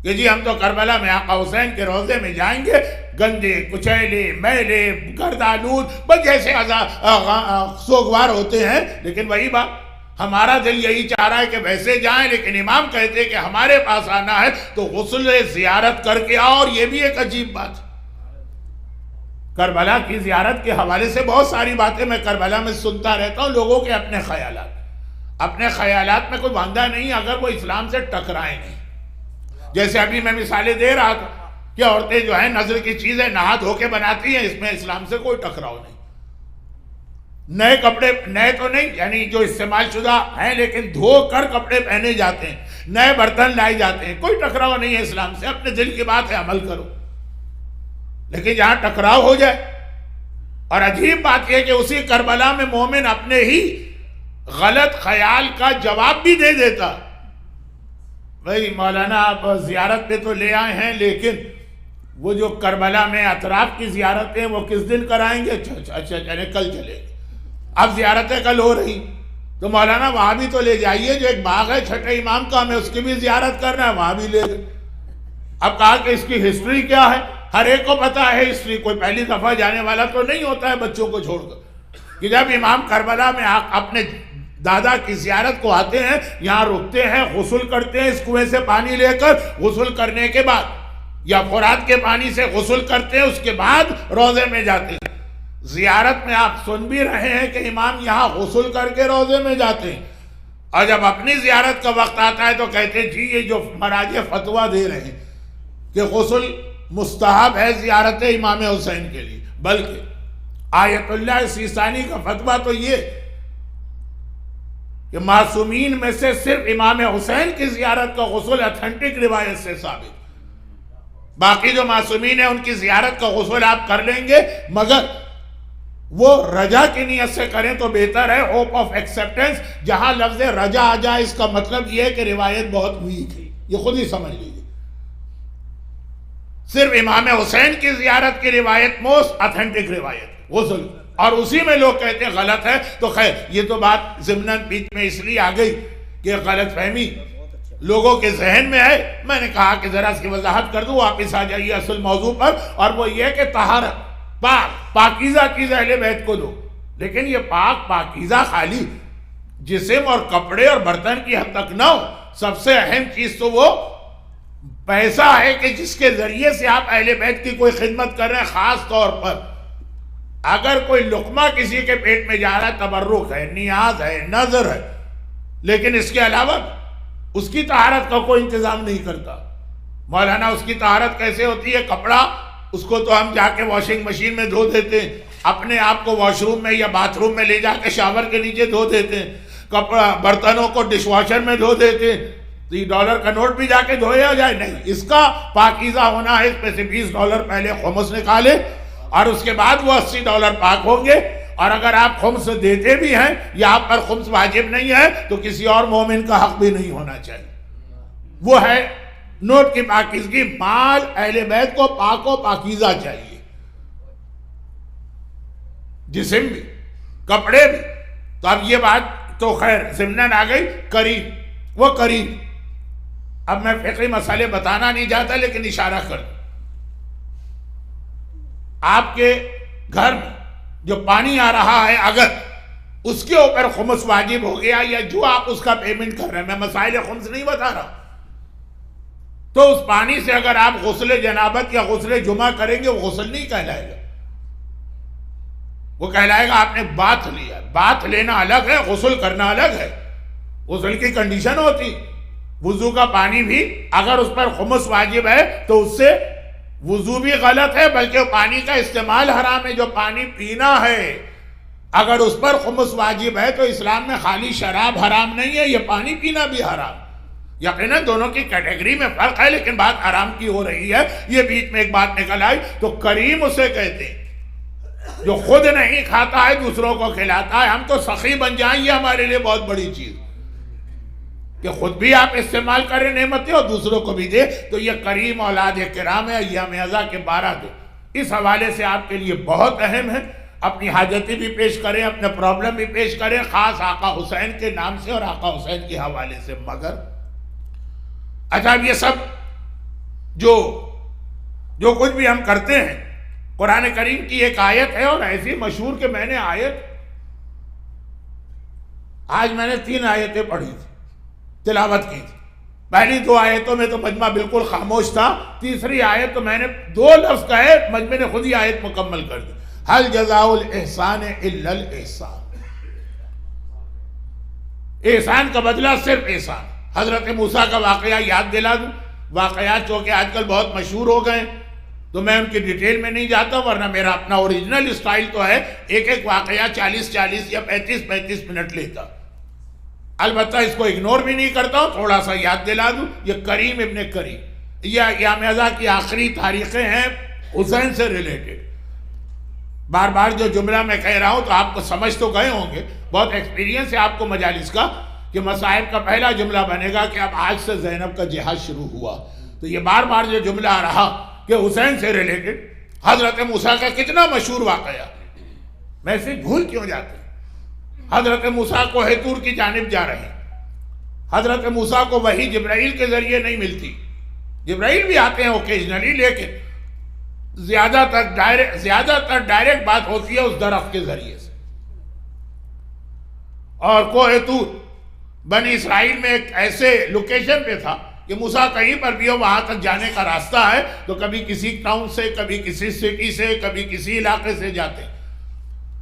کہ جی ہم تو کربلا میں آقا حسین کے روضے میں جائیں گے، گندے کچیلے میلے گردآلود بس جیسے سوگوار ہوتے ہیں، لیکن وہی بات ہمارا دل یہی چاہ رہا ہے کہ ویسے جائیں، لیکن امام کہتے ہیں کہ ہمارے پاس آنا ہے تو غسل زیارت کر کے آؤ، اور یہ بھی ایک عجیب بات ہے۔ کربلا کی زیارت کے حوالے سے بہت ساری باتیں میں کربلا میں سنتا رہتا ہوں، لوگوں کے اپنے خیالات میں کوئی باندھا نہیں اگر وہ اسلام سے ٹکرائیں نہیں۔ جیسے ابھی میں مثالیں دے رہا تھا کہ عورتیں جو ہیں نظر کی چیزیں نہا دھو کے بناتی ہیں، اس میں اسلام سے کوئی ٹکراؤ نہیں۔ نئے کپڑے، نئے تو نہیں یعنی جو استعمال شدہ ہیں لیکن دھو کر کپڑے پہنے جاتے ہیں، نئے برتن لائے جاتے ہیں، کوئی ٹکراؤ نہیں ہے اسلام سے، اپنے دل کی بات ہے عمل کرو۔ لیکن جہاں ٹکراؤ ہو جائے، اور عجیب بات یہ کہ اسی کربلا میں مومن اپنے ہی غلط خیال کا جواب بھی دے دیتا، بھئی مولانا آپ زیارت پہ تو لے آئے ہیں، لیکن وہ جو کربلا میں اطراف کی زیارتیں وہ کس دن کرائیں گے؟ اچھا چلے کل چلے گے، اب زیارتیں کل ہو رہی تو مولانا وہاں بھی تو لے جائیے، جو ایک باغ ہے چھٹے امام کا، ہمیں اس کی بھی زیارت کرنا ہے، وہاں بھی لے گئے۔ اب کہا کہ اس کی ہسٹری کیا ہے؟ ہر ایک کو پتا ہے ہسٹری، کوئی پہلی دفعہ جانے والا تو نہیں ہوتا ہے بچوں کو چھوڑ کر، کہ جب امام کربلا میں اپنے دادا کی زیارت کو آتے ہیں، یہاں رکتے ہیں، غسل کرتے ہیں، اس کنویں سے پانی لے کر، غسل کرنے کے بعد یا فرات کے پانی سے غسل کرتے ہیں، اس کے بعد روضے میں جاتے ہیں۔ زیارت میں آپ سن بھی رہے ہیں کہ امام یہاں غسل کر کے روضے میں جاتے ہیں، اور جب اپنی زیارت کا وقت آتا ہے تو کہتے ہیں جی یہ جو مراجع فتویٰ دے رہے ہیں کہ غسل مستحب ہے زیارت امام حسین کے لیے، بلکہ آیت اللہ سیستانی کا فتویٰ تو یہ کہ معصومین میں سے صرف امام حسین کی زیارت کا غسل اتھینٹک روایت سے ثابت، باقی جو معصومین ہیں ان کی زیارت کا غسل آپ کر لیں گے، مگر وہ رجا کی نیت سے کریں تو بہتر ہے، ہوپ آف ایکسیپٹنس۔ جہاں لفظ رجا آ جائے اس کا مطلب یہ ہے کہ روایت بہت ویک ہے، یہ خود ہی سمجھ لیجیے۔ صرف امام حسین کی زیارت کی روایت موسٹ اتھینٹک روایت غسل، اور اسی میں لوگ کہتے ہیں غلط ہے، تو خیر یہ تو بات ضمناً بیچ میں اس لیے آ گئی کہ غلط فہمی لوگوں کے ذہن میں ہے، میں نے کہا کہ ذرا اس کی وضاحت کر دوں، واپس آ جائیے اصل موضوع پر، اور وہ یہ کہ طہارت پاکیزہ چیز اہل بیت کو دو، لیکن یہ پاکیزہ خالی جسم اور کپڑے اور برتن کی حد تک نہ ہو، سب سے اہم چیز تو وہ پیسہ ہے کہ جس کے ذریعے سے آپ اہل بیت کی کوئی خدمت کر رہے ہیں۔ خاص طور پر اگر کوئی لقمہ کسی کے پیٹ میں جا رہا ہے، تبرک ہے، نیاز ہے، نظر ہے، لیکن اس کے علاوہ اس کی طہارت کا کوئی انتظام نہیں کرتا۔ مولانا اس کی طہارت کیسے ہوتی ہے؟ کپڑا اس کو تو ہم جا کے واشنگ مشین میں دھو دیتے ہیں، اپنے آپ کو واش روم میں یا باتھ روم میں لے جا کے شاور کے نیچے دھو دیتے ہیں، کپڑا برتنوں کو ڈش واشر میں دھو دیتے ہیں، تو یہ ڈالر کا نوٹ بھی جا کے دھویا جائے؟ نہیں، اس کا پاکیزہ ہونا ہے، اس میں سے $20 پہلے خمس نکالے، اور اس کے بعد وہ $80 پاک ہوں گے۔ اور اگر آپ خمس دیتے بھی ہیں یا آپ پر خمس واجب نہیں ہے تو کسی اور مومن کا حق بھی نہیں ہونا چاہیے۔ وہ ہے نوٹ کی پاکیزگی، مال اہل بیت کو پاک و پاکیزہ چاہیے، جسم بھی، کپڑے بھی، تو اب یہ بات تو خیر ضمناً آ گئی قریب، وہ قریب. اب میں فقہی مسئلے بتانا نہیں چاہتا لیکن اشارہ کر دوں. آپ کے گھر میں جو پانی آ رہا ہے اگر اس کے اوپر خمس واجب ہو گیا یا جو آپ اس کا پیمنٹ کر رہے ہیں، میں مسائل خمس نہیں بتا رہا، تو اس پانی سے اگر آپ غسل جنابت یا غسل جمعہ کریں گے وہ غسل نہیں کہلائے گا، وہ کہلائے گا آپ نے باتھ لیا. باتھ لینا الگ ہے، غسل کرنا الگ ہے. غسل کی کنڈیشن ہوتی، وضو کا پانی بھی اگر اس پر خمس واجب ہے تو اس سے وضو بھی غلط ہے بلکہ پانی کا استعمال حرام ہے. جو پانی پینا ہے اگر اس پر خمس واجب ہے تو اسلام میں خالی شراب حرام نہیں ہے، یہ پانی پینا بھی حرام. یقیناً دونوں کی کیٹیگری میں فرق ہے لیکن بات حرام کی ہو رہی ہے. یہ بیچ میں ایک بات نکل آئی تو کریم اسے کہتے ہیں جو خود نہیں کھاتا ہے دوسروں کو کھلاتا ہے. ہم تو سخی بن جائیں، یہ ہمارے لیے بہت بڑی چیز کہ خود بھی آپ استعمال کریں نعمتیں اور دوسروں کو بھی دے. تو یہ کریم اولاد کرام ہے، ایام اعزا کے 12 دن اس حوالے سے آپ کے لیے بہت اہم ہے. اپنی حاجتیں بھی پیش کریں، اپنے پرابلم بھی پیش کریں، خاص آقا حسین کے نام سے اور آقا حسین کے حوالے سے. مگر اچھا اب یہ سب جو کچھ بھی ہم کرتے ہیں، قرآن کریم کی ایک آیت ہے اور ایسی مشہور کہ میں نے آج میں نے 3 آیتیں پڑھی تھی، تلاوت کی تھی. پہلی 2 آیتوں میں تو مجمع بالکل خاموش تھا، تیسری آیت تو میں نے 2 لفظ کہے، مجمع نے خود ہی آیت مکمل کر دی. حل جزاء الاحسان الا الاحسان، احسان کا بدلہ صرف احسان. حضرت موسیٰ کا واقعہ یاد دلا دوں، واقعات جو کہ آج کل بہت مشہور ہو گئے تو میں ان کی ڈیٹیل میں نہیں جاتا، ورنہ میرا اپنا اوریجنل اسٹائل تو ہے ایک واقعہ 40 یا 35 منٹ لیتا. البتہ اس کو اگنور بھی نہیں کرتا ہوں، تھوڑا سا یاد دلا دوں. یہ کریم ابن کریم، یہ ایام اعزا کی آخری تاریخیں ہیں حسین سے ریلیٹڈ. بار بار جو جملہ میں کہہ رہا ہوں تو آپ کو سمجھ تو گئے ہوں گے، بہت ایکسپیرینس ہے آپ کو مجالس کا کہ مصائب کا پہلا جملہ بنے گا کہ اب آج سے زینب کا جہاد شروع ہوا. تو یہ بار بار جو جملہ آ رہا کہ حسین سے ریلیٹڈ حضرت موسیٰ کا کتنا مشہور واقعہ، میں اسے بھول کیوں جاتے ہیں. حضرت موسیٰ کو طور کی جانب جا رہے ہیں. حضرت موسیٰ کو وحی جبرائیل کے ذریعے نہیں ملتی، جبرائیل بھی آتے ہیں اوکیجنلی، لیکن زیادہ تر ڈائریکٹ بات ہوتی ہے اس درخت کے ذریعے سے. اور کوہ طور بنی اسرائیل میں ایک ایسے لوکیشن پہ تھا کہ موسیٰ کہیں پر بھی ہو وہاں تک جانے کا راستہ ہے تو کبھی کسی ٹاؤن سے، کبھی کسی سٹی سے، کبھی کسی علاقے سے جاتے.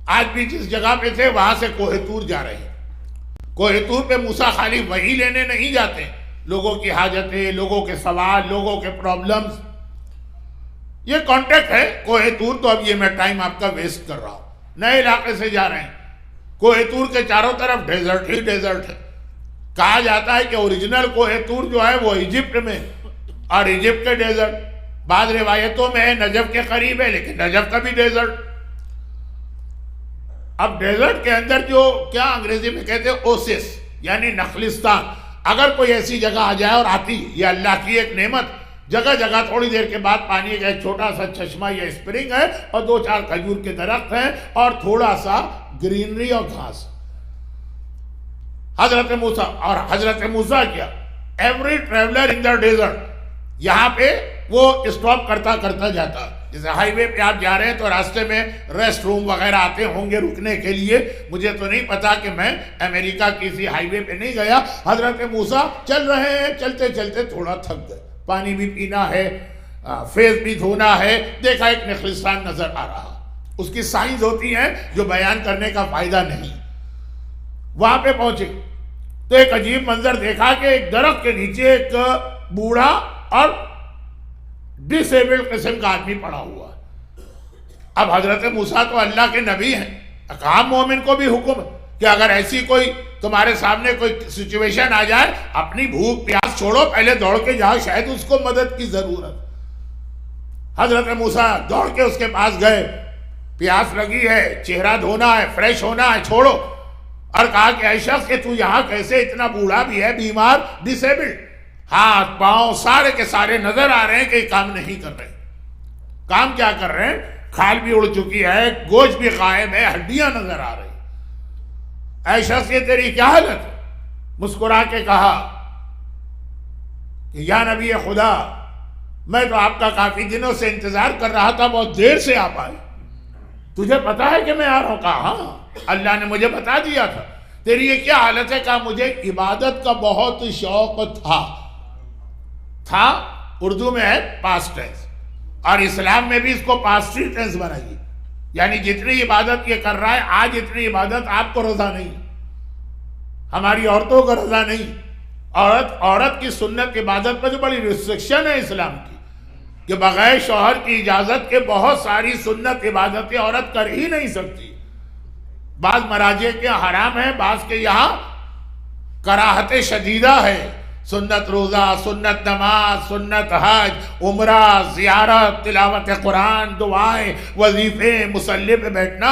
آج بھی جس جگہ پہ تھے وہاں سے کوہ طور جا رہے ہیں. کوہ طور پہ موسیٰ خالی وحی لینے نہیں جاتے، لوگوں کی حاجتیں، لوگوں کے سوال، لوگوں کے پرابلمز، یہ کانٹیکٹ ہے کوہ طور. تو اب یہ میں ٹائم آپ کا ویسٹ کر رہا ہوں. نئے علاقے سے جا رہے ہیں، کوہ طور کے چاروں طرف ڈیزرٹ ہی ڈیزرٹ ہے. کہا جاتا ہے کہ اوریجنل کوہ طور جو ہے وہ ایجپٹ میں، اور ایجپٹ کے ڈیزرٹ بعض روایتوں میں ہے نجف کے قریب ہے، لیکن نجف کا بھی ڈیزرٹ. اب ڈیزرٹ کے اندر جو کیا انگریزی میں کہتے ہیں اوسس یعنی نخلستان، اگر کوئی ایسی جگہ آ جائے اور آتی، یہ اللہ کی ایک نعمت، جگہ جگہ تھوڑی دیر کے بعد پانی کا ایک چھوٹا سا چشمہ یا اسپرنگ ہے اور 2-4 کھجور کے درخت ہیں اور تھوڑا سا گرینری اور گھاس. حضرت موسیٰ کیا every traveller in the desert, یہاں پہ وہ اسٹاپ کرتا جاتا. جیسے ہائی وے پہ آپ جا رہے ہیں تو راستے میں ریسٹ روم وغیرہ آتے ہوں گے رکنے کے لیے، مجھے تو نہیں پتا کہ میں امریکہ کسی ہائی وے پہ نہیں گیا. حضرت موسیٰ چل رہے ہیں، چلتے چلتے تھوڑا تھک گئے، پانی بھی پینا ہے، فیس بھی دھونا ہے. دیکھا ایک نخلستان نظر آ رہا، اس کی سائنز ہوتی ہیں جو بیان کرنے کا فائدہ نہیں. وہاں پہ پہنچے تو ایک عجیب منظر دیکھا کہ ایک درخت کے نیچے ایک بوڑھا اور ڈس ایبلڈ قسم کا آدمی پڑا ہوا. اب حضرت موسیٰ تو اللہ کے نبی ہیں، عام مومن کو بھی حکم کہ اگر ایسی کوئی تمہارے سامنے کوئی سچویشن آ جائے، اپنی بھوک پیاس چھوڑو، پہلے دوڑ کے جاؤ، شاید اس کو مدد کی ضرورت. حضرت موسیٰ دوڑ کے اس کے پاس گئے، پیاس لگی ہے، چہرہ دھونا ہے، فریش ہونا ہے، چھوڑو. اور کہا کہ اے شخص کہ تو یہاں کیسے، اتنا بوڑھا بھی ہے، بیمار، ڈس ایبلڈ، ہاتھ پاؤں سارے کے سارے نظر آ رہے ہیں کہ یہ کام نہیں کر رہے. کام کیا کر رہے ہیں؟ کھال بھی اڑ چکی ہے، گوشت بھی قائم ہے، ہڈیاں نظر آ رہی. اے شخص یہ تیری کیا حالت ہے؟ مسکرا کے کہا کہ یا نبی خدا میں تو آپ کا کافی دنوں سے انتظار کر رہا تھا، بہت دیر سے آپ آئے، تجھے پتا ہے کہ میں آ رہا ہوں؟ کہا ہاں اللہ نے مجھے بتا دیا تھا۔ تیری یہ کیا حالت ہے؟ کہا مجھے عبادت کا بہت شوق تھا اردو میں ہے پاسٹ ٹینس، اور اسلام میں بھی اس کو پاسٹ ٹینس بنائیے، یعنی جتنی عبادت یہ کر رہا ہے آج اتنی عبادت آپ کو رضا نہیں، ہماری عورتوں کو رضا نہیں۔ عورت کی سنت عبادت پر جو بڑی ریسٹرکشن ہے اسلام کی کہ بغیر شوہر کی اجازت کے بہت ساری سنت عبادتیں عورت کر ہی نہیں سکتی۔ بعض مراجع کے حرام ہے، بعض کے یہاں کراہت شدیدہ ہے، سنت روزہ، سنت نماز، سنت حج، عمرہ، زیارت، تلاوت قرآن، دعائیں، وظیفے، مصلی پہ بیٹھنا،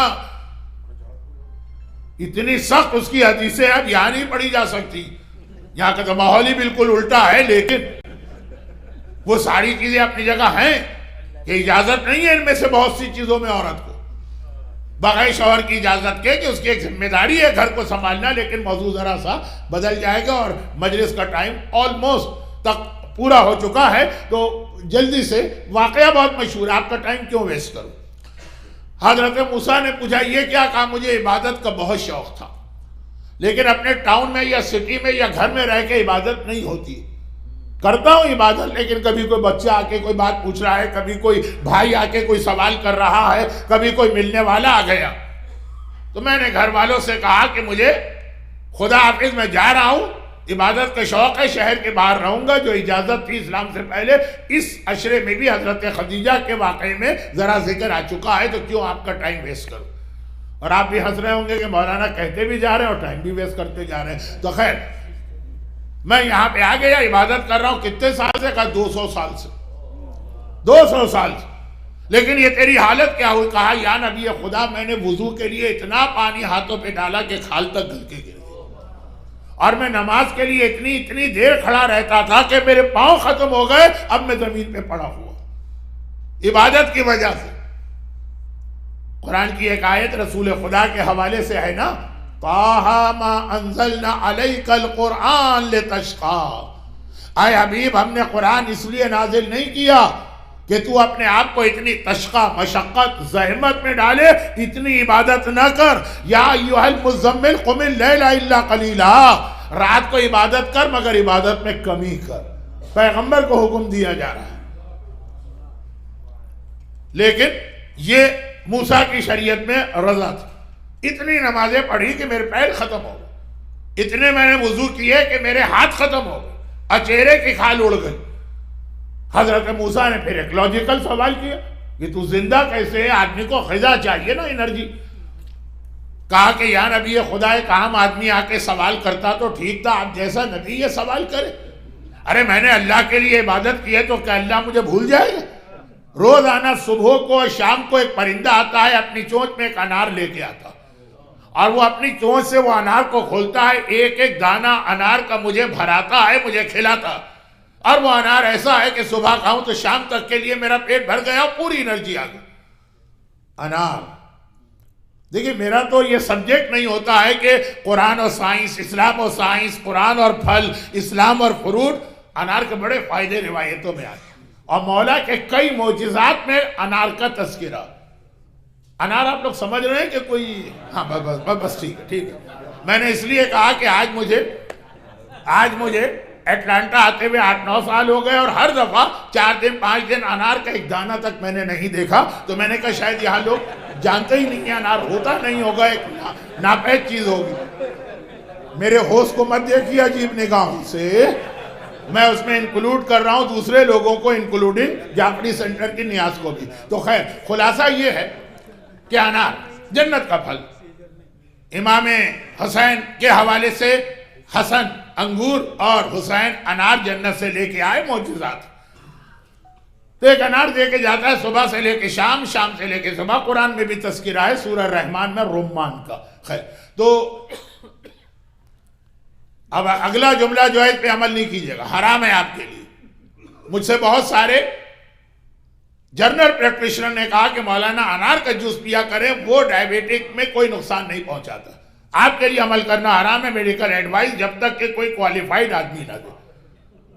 اتنی سخت اس کی حدیثیں اب یہاں نہیں پڑھی جا سکتی۔ یہاں کا تو ماحول ہی بالکل الٹا ہے، لیکن وہ ساری چیزیں اپنی جگہ ہیں کہ اجازت نہیں ہے ان میں سے بہت سی چیزوں میں عورت کو بغیر شوہر کی اجازت کے، کہ اس کی ایک ذمہ داری ہے گھر کو سنبھالنا۔ لیکن موضوع ذرا سا بدل جائے گا اور مجلس کا ٹائم آلموسٹ تک پورا ہو چکا ہے، تو جلدی سے واقعہ بہت مشہور ہے، آپ کا ٹائم کیوں ویسٹ کروں۔ حضرت موسیٰ نے پوچھا یہ کیا؟ کہا مجھے عبادت کا بہت شوق تھا، لیکن اپنے ٹاؤن میں یا سٹی میں یا گھر میں رہ کے عبادت نہیں ہوتی۔ کرتا ہوں عبادت، لیکن کبھی کوئی بچہ آ کے کوئی بات پوچھ رہا ہے، کبھی کوئی بھائی آ کے کوئی سوال کر رہا ہے، کبھی کوئی ملنے والا آ گیا، تو میں نے گھر والوں سے کہا کہ مجھے خدا حافظ میں جا رہا ہوں، عبادت کا شوق ہے، شہر کے باہر رہوں گا۔ جو اجازت تھی اسلام سے پہلے، اس عشرے میں بھی حضرت خدیجہ کے واقعے میں ذرا ذکر آ چکا ہے، تو کیوں آپ کا ٹائم ویسٹ کروں؟ اور آپ بھی ہنس رہے ہوں گے کہ مولانا کہتے بھی جا رہے ہیں اور ٹائم بھی ویسٹ کرتے جا رہے ہیں۔ تو خیر میں یہاں پہ آ گیا، عبادت کر رہا ہوں، کتنے سال سے؟ کہا 200 سال سے۔ 200 سال سے۔ لیکن یہ تیری حالت کیا ہوئی؟ کہا یا نبی خدا میں نے وضو کے لیے اتنا پانی ہاتھوں پہ ڈالا کہ کھال تک گل کے گر گئے، اور میں نماز کے لیے اتنی دیر کھڑا رہتا تھا کہ میرے پاؤں ختم ہو گئے، اب میں زمین پہ پڑا ہوا عبادت کی وجہ سے۔ قرآن کی ایک آیت رسول خدا کے حوالے سے ہے نا، طٰہٰ مَا أَنزَلْنَا عَلَيْكَ الْقُرْآنَ لِتَشْقَىٰ، اے حبیب ہم نے قرآن اس لیے نازل نہیں کیا کہ تو اپنے آپ کو اتنی تشقیٰ، مشقت، زحمت میں ڈالے، اتنی عبادت نہ کر۔ یا ایھا المزمل قم اللیل الا قلیلا، رات کو عبادت کر مگر عبادت میں کمی کر، پیغمبر کو حکم دیا جا رہا ہے۔ لیکن یہ موسیٰ کی شریعت میں رضا تھی۔ اتنی نمازیں پڑھی کہ میرے پیر ختم ہو گئے، اتنے میں نے وضو کیے کہ میرے ہاتھ ختم ہو گئے، اور چہرے کی کھال اڑ گئی۔ حضرت موسیٰ نے پھر ایک لاجیکل سوال کیا کہ تو زندہ کیسے ہے؟ آدمی کو غذا چاہیے نا، انرجی۔ کہا کہ یا نبی خدا، ایک عام آدمی آ کے سوال کرتا تو ٹھیک تھا، آپ جیسا نبی یہ سوال کرے؟ ارے میں نے اللہ کے لیے عبادت کی ہے تو کیا اللہ مجھے بھول جائے گا؟ روزانہ صبح کو اور شام کو ایک پرندہ آتا ہے، اپنی چونچ میں ایک انار لے کے آتا، اور وہ اپنی چونچ سے وہ انار کو کھولتا ہے، ایک ایک دانہ انار کا مجھے بھراتا ہے، مجھے کھلاتا، اور وہ انار ایسا ہے کہ صبح کھاؤں تو شام تک کے لیے میرا پیٹ بھر گیا، پوری انرجی آ گئی۔ انار دیکھیں، میرا تو یہ سبجیکٹ نہیں ہوتا ہے کہ قرآن اور سائنس، اسلام اور سائنس، قرآن اور پھل، اسلام اور فروٹ۔ انار کے بڑے فائدے روایتوں میں آتے ہیں، اور مولا کے کئی معجزات میں انار کا تذکرہ۔ انار آپ لوگ سمجھ رہے ہیں کہ کوئی، ہاں بس ٹھیک ہے ٹھیک ہے۔ میں نے اس لیے کہا کہ آج مجھے اٹلانٹا آتے ہوئے 8-9 سال ہو گئے، اور ہر دفعہ 4 دن 5 دن انار کا ایک دانہ تک میں نے نہیں دیکھا، تو میں نے کہا شاید یہاں لوگ جانتے ہی نہیں ہیں انار ہوتا نہیں ہوگا، ایک ناپید چیز ہوگی۔ میرے ہوش کو مت دیکھیے عجیب نگاہوں سے، میں اس میں انکلوڈ کر رہا ہوں دوسرے لوگوں کو، انکلوڈنگ جاپنی سینٹر کی نیاز کو بھی۔ تو خیر خلاصہ یہ ہے کہ انار جنت کا پھل۔ امام حسین کے حوالے سے حسن انگور اور حسین انار جنت سے لے کے آئے، معجزات۔ تو ایک انار دے کے جاتا ہے صبح سے لے کے شام، شام سے لے کے صبح۔ قرآن میں بھی تذکرہ ہے سورہ رحمان میں رمان کا۔ خیر تو اب اگلا جملہ جو ہے اس پہ عمل نہیں کیجیے گا، حرام ہے آپ کے لیے۔ مجھ سے بہت سارے جنرل پریکٹیشنر نے کہا کہ مولانا انار کا جوس پیا کریں، وہ ڈائبیٹک میں کوئی نقصان نہیں پہنچاتا۔ آپ کے لیے عمل کرنا حرام ہے، میڈیکل ایڈوائس جب تک کہ کوئی کوالیفائڈ آدمی نہ دے۔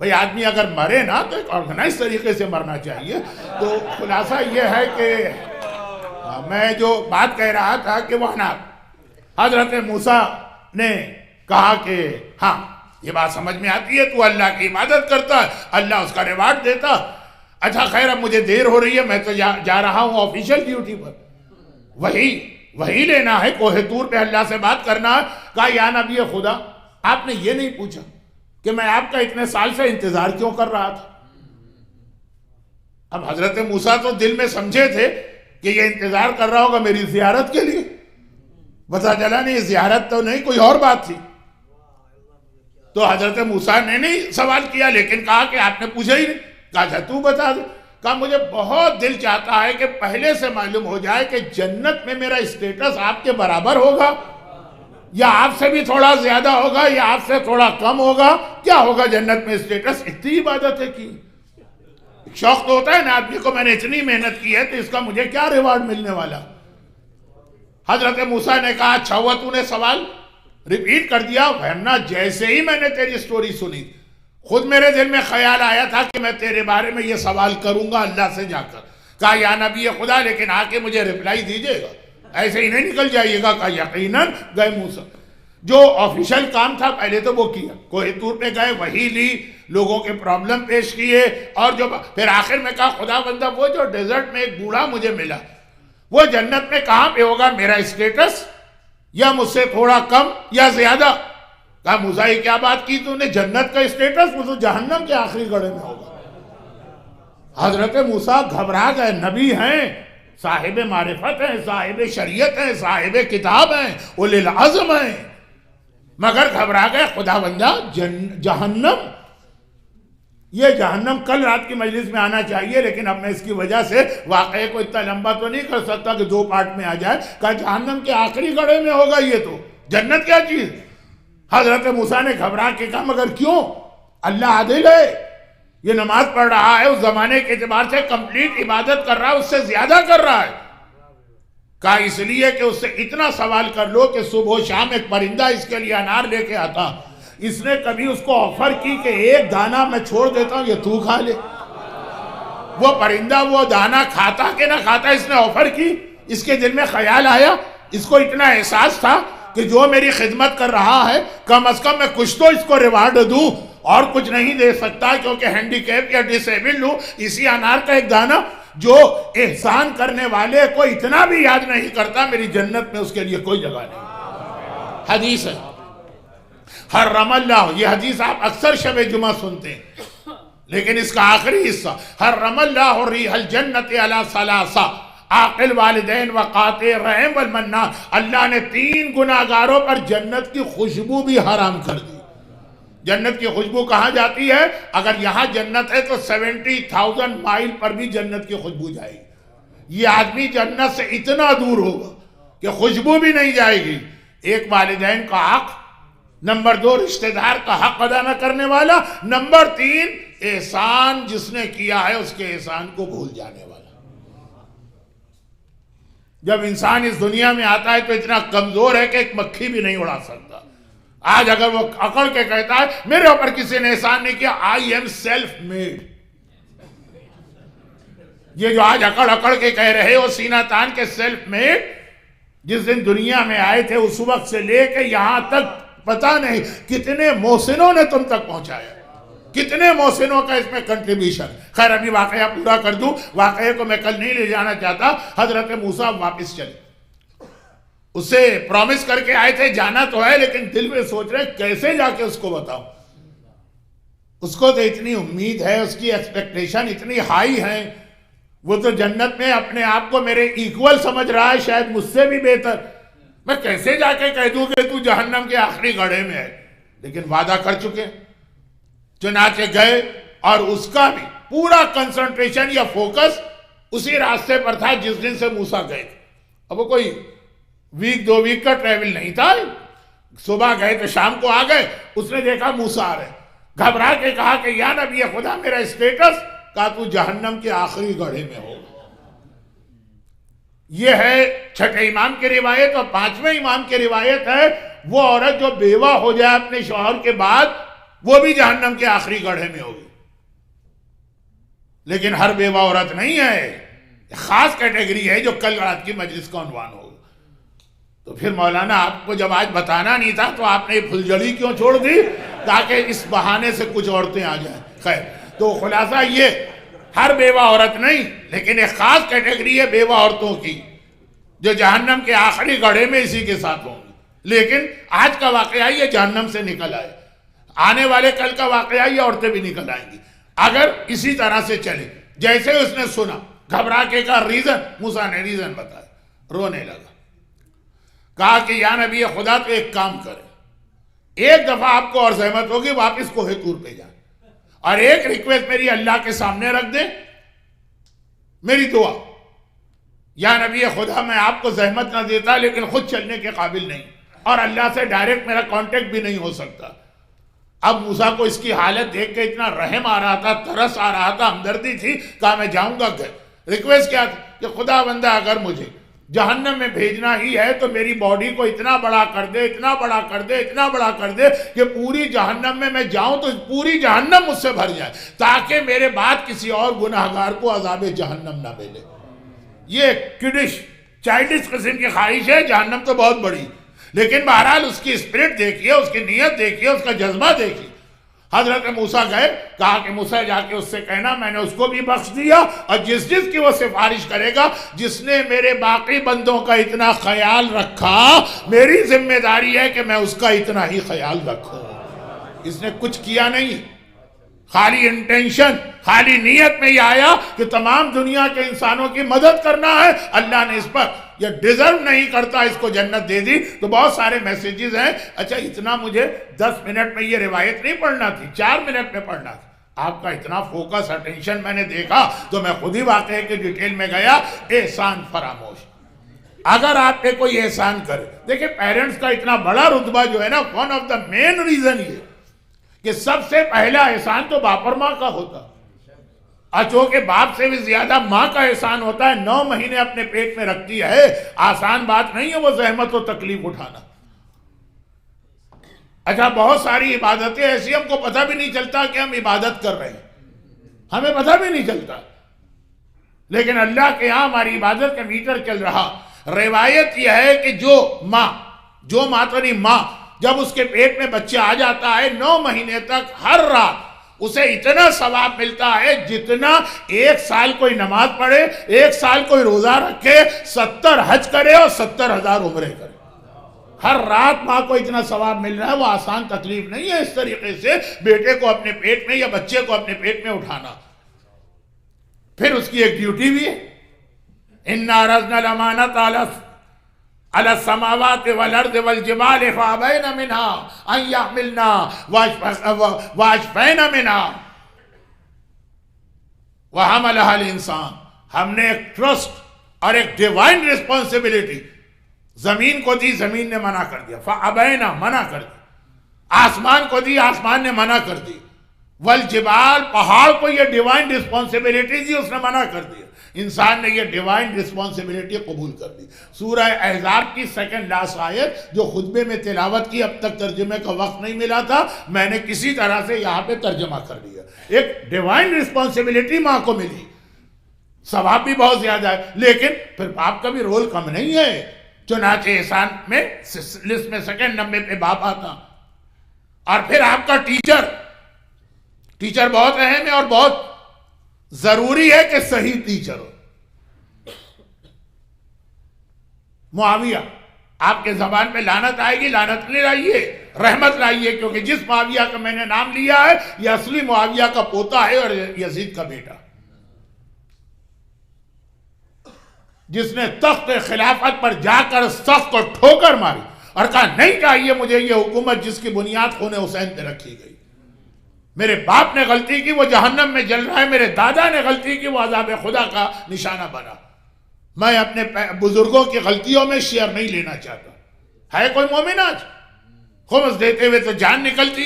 بھئی آدمی اگر مرے نا تو ایک آرگنائز طریقے سے مرنا چاہیے۔ تو خلاصہ یہ ہے کہ میں جو بات کہہ رہا تھا کہ وہ حضرت موسیٰ نے کہا کہ ہاں یہ بات سمجھ میں آتی ہے، تو اللہ کی عبادت کرتا ہے، اللہ اس کا ریوارڈ دیتا۔ اچھا خیر اب مجھے دیر ہو رہی ہے، میں تو جا رہا ہوں آفیشل ڈیوٹی پر، وہی لینا ہے، کوہ طور پہ اللہ سے بات کرنا ہے۔ کہا یا نبی خدا، آپ نے یہ نہیں پوچھا کہ میں آپ کا اتنے سال سے انتظار کیوں کر رہا تھا؟ اب حضرت موسیٰ تو دل میں سمجھے تھے کہ یہ انتظار کر رہا ہوگا میری زیارت کے لیے، بتا چلا نہیں زیارت تو نہیں، کوئی اور بات تھی۔ تو حضرت موسیٰ نے نہیں سوال کیا، لیکن کہا کہ آپ نے پوچھا ہی نہیں۔ کہا اچھا تو بتا دے۔ کہا مجھے بہت دل چاہتا ہے کہ پہلے سے معلوم ہو جائے کہ جنت میں میرا اسٹیٹس آپ کے برابر ہوگا یا آپ سے بھی تھوڑا زیادہ ہوگا یا آپ سے تھوڑا کم ہوگا، کیا ہوگا جنت میں اسٹیٹس؟ اتنی عبادت ہے کی شوق تو ہوتا ہے نا آدمی کو، میں نے اتنی محنت کی ہے تو اس کا مجھے کیا ریوارڈ ملنے والا۔ حضرت موسیٰ نے کہا اچھا ہوا تو نے سوال ریپیٹ کر دیا، ورنہ جیسے ہی میں نے تیری سٹوری سنی خود میرے دل میں خیال آیا تھا کہ میں تیرے بارے میں یہ سوال کروں گا اللہ سے جا کر۔ کہا یا نبی خدا لیکن آ کے مجھے رپلائی دیجئے گا، ایسے ہی نہیں نکل جائیے گا۔ کہا یقیناً گئے موسیٰ، جو آفیشل کام تھا پہلے تو وہ کیا، کوہ طور پہ گئے، وہی لی، لوگوں کے پرابلم پیش کیے، اور جو پھر آخر میں کہا خدا بندہ وہ جو ڈیزرٹ میں ایک بوڑھا مجھے ملا وہ جنت میں کہاں پہ ہوگا میرا اسٹیٹس، یا مجھ سے تھوڑا کم یا زیادہ؟ کہا موسیٰ یہ کیا بات کی تو نے، جنت کا اسٹیٹس وہ تو جہنم کے آخری گڑھے میں ہوگا۔ حضرت موسیٰ گھبرا گئے، نبی ہیں، صاحب معرفت ہیں، صاحب شریعت ہیں، صاحب کتاب ہیں، اولی العزم ہیں، مگر گھبرا گئے۔ خدا بندہ جہنم، یہ جہنم کل رات کی مجلس میں آنا چاہیے، لیکن اب میں اس کی وجہ سے واقعے کو اتنا لمبا تو نہیں کر سکتا کہ 2 پارٹ میں آ جائے۔ کہا جہنم کے آخری گڑھے میں ہوگا یہ تو، جنت کیا چیز؟ حضرت موسیٰ نے گھبرا کے کہا مگر کیوں؟ اللہ عادل ہے، یہ نماز پڑھ رہا ہے، اس زمانے کے اعتبار سے کمپلیٹ عبادت کر رہا ہے، اس سے زیادہ کر رہا ہے۔ کہا اس لیے کہ اس سے اتنا سوال کر لو کہ صبح و شام ایک پرندہ اس کے لیے انار لے کے آتا، اس نے کبھی اس کو آفر کی کہ ایک دانہ میں چھوڑ دیتا ہوں یہ تو کھا لے؟ وہ پرندہ وہ دانہ کھاتا کہ نہ کھاتا، اس نے آفر کی، اس کے دل میں خیال آیا، اس کو اتنا احساس تھا کہ جو میری خدمت کر رہا ہے کم از کم میں کچھ تو اس کو ریوارڈ دوں، اور کچھ نہیں دے سکتا کیونکہ ہینڈی کیپ یا ڈسیبل ہوں، اسی انار کا ایک دانہ جو احسان کرنے والے کو اتنا بھی یاد نہیں کرتا، میری جنت میں اس کے لیے کوئی جگہ نہیں۔ حدیث ہے حرم اللہ، یہ حدیث آپ اکثر شب جمعہ سنتے ہیں، لیکن اس کا آخری حصہ حرم اللہ ریح الجنت علی ثلاثہ، عاقل والدین وقاطع رحم والمنان، اللہ نے 3 گناہگاروں پر جنت کی خوشبو بھی حرام کر دی۔ جنت کی خوشبو کہاں جاتی ہے؟ اگر یہاں جنت ہے تو 70,000 مائل پر بھی جنت کی خوشبو جائے گی۔ یہ آدمی جنت سے اتنا دور ہوگا کہ خوشبو بھی نہیں جائے گی۔ ایک والدین کا حق، نمبر 2 رشتہ دار کا حق ادا نہ کرنے والا، نمبر 3 احسان جس نے کیا ہے اس کے احسان کو بھول جانے والا۔ جب انسان اس دنیا میں آتا ہے تو اتنا کمزور ہے کہ ایک مکھی بھی نہیں اڑا سکتا۔ آج اگر وہ اکڑ کے کہتا ہے میرے اوپر کسی نے احسان نہیں کیا، آئی ایم سیلف میڈ، یہ جو آج اکڑ کے کہہ رہے ہو سینہ تان کے سیلف میڈ، جس دن دنیا میں آئے تھے اس وقت سے لے کے یہاں تک پتہ نہیں کتنے محسنوں نے تم تک پہنچایا، کتنے محسنوں کا اس میں کنٹریبیوشن۔ خیر ابھی واقعہ پورا کر دوں، واقعے کو میں کل نہیں لے جانا چاہتا۔ حضرت موسیٰ واپس چلے، اسے پرومس کر کے آئے تھے جانا تو ہے، لیکن دل میں سوچ رہے کیسے جا کے اس کو بتاؤں۔ اس کو تو اتنی امید ہے، اس کی ایکسپیکٹیشن اتنی ہائی ہے، وہ تو جنت میں اپنے آپ کو میرے ایکول سمجھ رہا ہے، شاید مجھ سے بھی بہتر، میں کیسے جا کے کہہ دوں کہ تو جہنم کے آخری گڑھے میں ہے؟ لیکن وعدہ کر چکے، چنانچہ گئے، اور اس کا بھی پورا کنسنٹریشن یا فوکس اسی راستے پر تھا جس دن سے موسیٰ گئے تھے۔ اب وہ کوئی 2 ویک کا ٹریول نہیں تھا، صبح گئے تو شام کو آ گئے۔ اس نے دیکھا موسیٰ آ رہے، گھبرا کے کہا کہ یا نبی خدا میرا اسٹیٹس؟ کہا تو جہنم کے آخری گڑھے میں ہو۔ یہ ہے 6 امام کی روایت، اور 5ویں امام کی روایت ہے وہ عورت جو بیوہ ہو جائے اپنے شوہر کے بعد وہ بھی جہنم کے آخری گڑھے میں ہوگی. لیکن ہر بیوہ عورت نہیں ہے، خاص کیٹیگری ہے جو کل رات کی مجلس کا عنوان ہوگا. تو پھر مولانا آپ کو جب آج بتانا نہیں تھا تو آپ نے یہ پھلجڑی کیوں چھوڑ دی تاکہ اس بہانے سے کچھ عورتیں آ جائیں. خیر، تو خلاصہ یہ ہر بیوہ عورت نہیں، لیکن ایک خاص کیٹیگری ہے بیوہ عورتوں کی جو جہنم کے آخری گڑھے میں اسی کے ساتھ ہوں گی. لیکن آج کا واقعہ یہ جہنم سے نکل آئے، آنے والے کل کا واقعہ یہ عورتیں بھی نکل آئیں گی اگر اسی طرح سے چلے. جیسے اس نے سنا گھبرا کے کہا ریزن، موسیٰ نے ریزن بتایا، رونے لگا. کہا کہ یا نبی خدا تو ایک کام کرے، ایک دفعہ آپ کو اور زحمت ہوگی واپس کوہ طور پہ جائیں اور ایک ریکویسٹ میری اللہ کے سامنے رکھ دیں، میری دعا. یا نبی خدا میں آپ کو زحمت نہ دیتا لیکن خود چلنے کے قابل نہیں اور اللہ سے ڈائریکٹ میرا کانٹیکٹ بھی نہیں ہو سکتا. اب موسیٰ کو اس کی حالت دیکھ کے اتنا رحم آ رہا تھا، ترس آ رہا تھا، ہمدردی تھی. کہا میں جاؤں گا گھر. ریکویسٹ کیا تھی کہ خدا بندہ اگر مجھے جہنم میں بھیجنا ہی ہے تو میری باڈی کو اتنا بڑا کر دے، اتنا بڑا کر دے، اتنا بڑا کر دے کہ پوری جہنم میں جاؤں تو پوری جہنم مجھ سے بھر جائے تاکہ میرے بعد کسی اور گناہگار کو عذاب جہنم نہ ملے. یہ کڈش چائلڈش قسم کی خواہش ہے. جہنم تو بہت بڑی، لیکن بہرحال اس کی اسپرٹ دیکھیے، اس کی نیت دیکھیے، اس کا جذبہ دیکھیے. حضرت موسیٰ گئے، کہا کہ موسیٰ جا کے اس سے کہنا میں نے اس کو بھی بخش دیا اور جس کی وہ سفارش کرے گا، جس نے میرے باقی بندوں کا اتنا خیال رکھا، میری ذمہ داری ہے کہ میں اس کا اتنا ہی خیال رکھوں. اس نے کچھ کیا نہیں، خالی انٹینشن، خالی نیت میں یہ آیا کہ تمام دنیا کے انسانوں کی مدد کرنا ہے. اللہ نے اس پر یہ ڈیزرو نہیں کرتا، اس کو جنت دے دی. تو بہت سارے میسیجز ہیں. اچھا اتنا مجھے 10 منٹ میں یہ روایت نہیں پڑھنا تھی، 4 منٹ میں پڑھنا تھا. آپ کا اتنا فوکس اٹینشن میں نے دیکھا تو میں خود ہی واقعے کے ڈیٹیل میں گیا. احسان فراموش، اگر آپ پہ کوئی احسان کرے، دیکھیں پیرنٹس کا اتنا بڑا رتبہ جو ہے نا، one of the main reason یہ کہ سب سے پہلا احسان تو باپ اور ماں کا ہوتا. چونکہ باپ سے بھی زیادہ ماں کا احسان ہوتا ہے. 9 مہینے اپنے پیٹ میں رکھتی ہے، آسان بات نہیں ہے وہ زحمت و تکلیف اٹھانا. اچھا بہت ساری عبادتیں ایسی ہم کو پتہ بھی نہیں چلتا کہ ہم عبادت کر رہے ہیں، ہمیں پتہ بھی نہیں چلتا، لیکن اللہ کے یہاں ہماری عبادت کا میٹر چل رہا. روایت یہ ہے کہ جو ماں تو نہیں، ماں جب اس کے پیٹ میں بچہ آ جاتا ہے 9 مہینے تک ہر رات اسے اتنا ثواب ملتا ہے جتنا 1 سال کوئی نماز پڑھے، 1 سال کوئی روزہ رکھے، 70 حج کرے اور 70,000 عمرے کرے. ہر رات ماں کو اتنا ثواب مل رہا ہے. وہ آسان تکلیف نہیں ہے اس طریقے سے بیٹے کو اپنے پیٹ میں یا بچے کو اپنے پیٹ میں اٹھانا. پھر اس کی ایک ڈیوٹی بھی ہے. اِنَّا عَرَضْنَا الْأَمَانَةَ عَلَى السَّمَاوَاتِ وَالْأَرْضِ وَالْجِبَالِ فَأَبَيْنَ مِنْهَا أَنْ يَحْمِلْنَهَا وَأَشْفَقْنَ مِنْهَا وَحَمَلَهَا الْإِنسَانُ. ہم نے ایک ٹرسٹ اور ایک ڈیوائن ریسپانسبلٹی زمین کو دی، زمین نے منع کر دیا. فَأَبَيْنَ منع کر دیا. آسمان کو دی، آسمان نے منع کر دی. والجبال پہاڑ کو یہ ڈیوائن ریسپانسبلٹی دی، اس نے منع کر دیا. انسان نے یہ ڈیوائن ریسپانسبلٹی قبول کر دی. سورہ احزاب کی سیکنڈ لاسٹ آیت جو خطبے میں تلاوت کی، اب تک ترجمے کا وقت نہیں ملا تھا، میں نے کسی طرح سے یہاں پہ ترجمہ کر دیا. ایک ڈیوائن ریسپانسبلٹی ماں کو ملی، ثواب بھی بہت زیادہ ہے، لیکن پھر باپ کا بھی رول کم نہیں ہے. چنانچہ احسان میں لسٹ میں سیکنڈ نمبر پہ باپ آتا. اور پھر آپ کا ٹیچر بہت اہم ہے اور بہت ضروری ہے کہ صحیح ٹیچر ہو. معاویہ، آپ کے زبان پہ لعنت آئے گی، لعنت نہیں لائیے، رحمت لائیے، کیونکہ جس معاویہ کا میں نے نام لیا ہے یہ اصلی معاویہ کا پوتا ہے اور یزید کا بیٹا، جس نے تخت خلافت پر جا کر سخت کو ٹھوکر ماری اور کہا نہیں چاہیے مجھے یہ حکومت جس کی بنیاد خون حسین پہ رکھی گئی. میرے باپ نے غلطی کی، وہ جہنم میں جل رہا ہے. میرے دادا نے غلطی کی، وہ عذاب خدا کا نشانہ بنا. میں اپنے بزرگوں کی غلطیوں میں شیئر نہیں لینا چاہتا. ہے کوئی مومن آج خمس دیتے ہوئے تو جان نکلتی.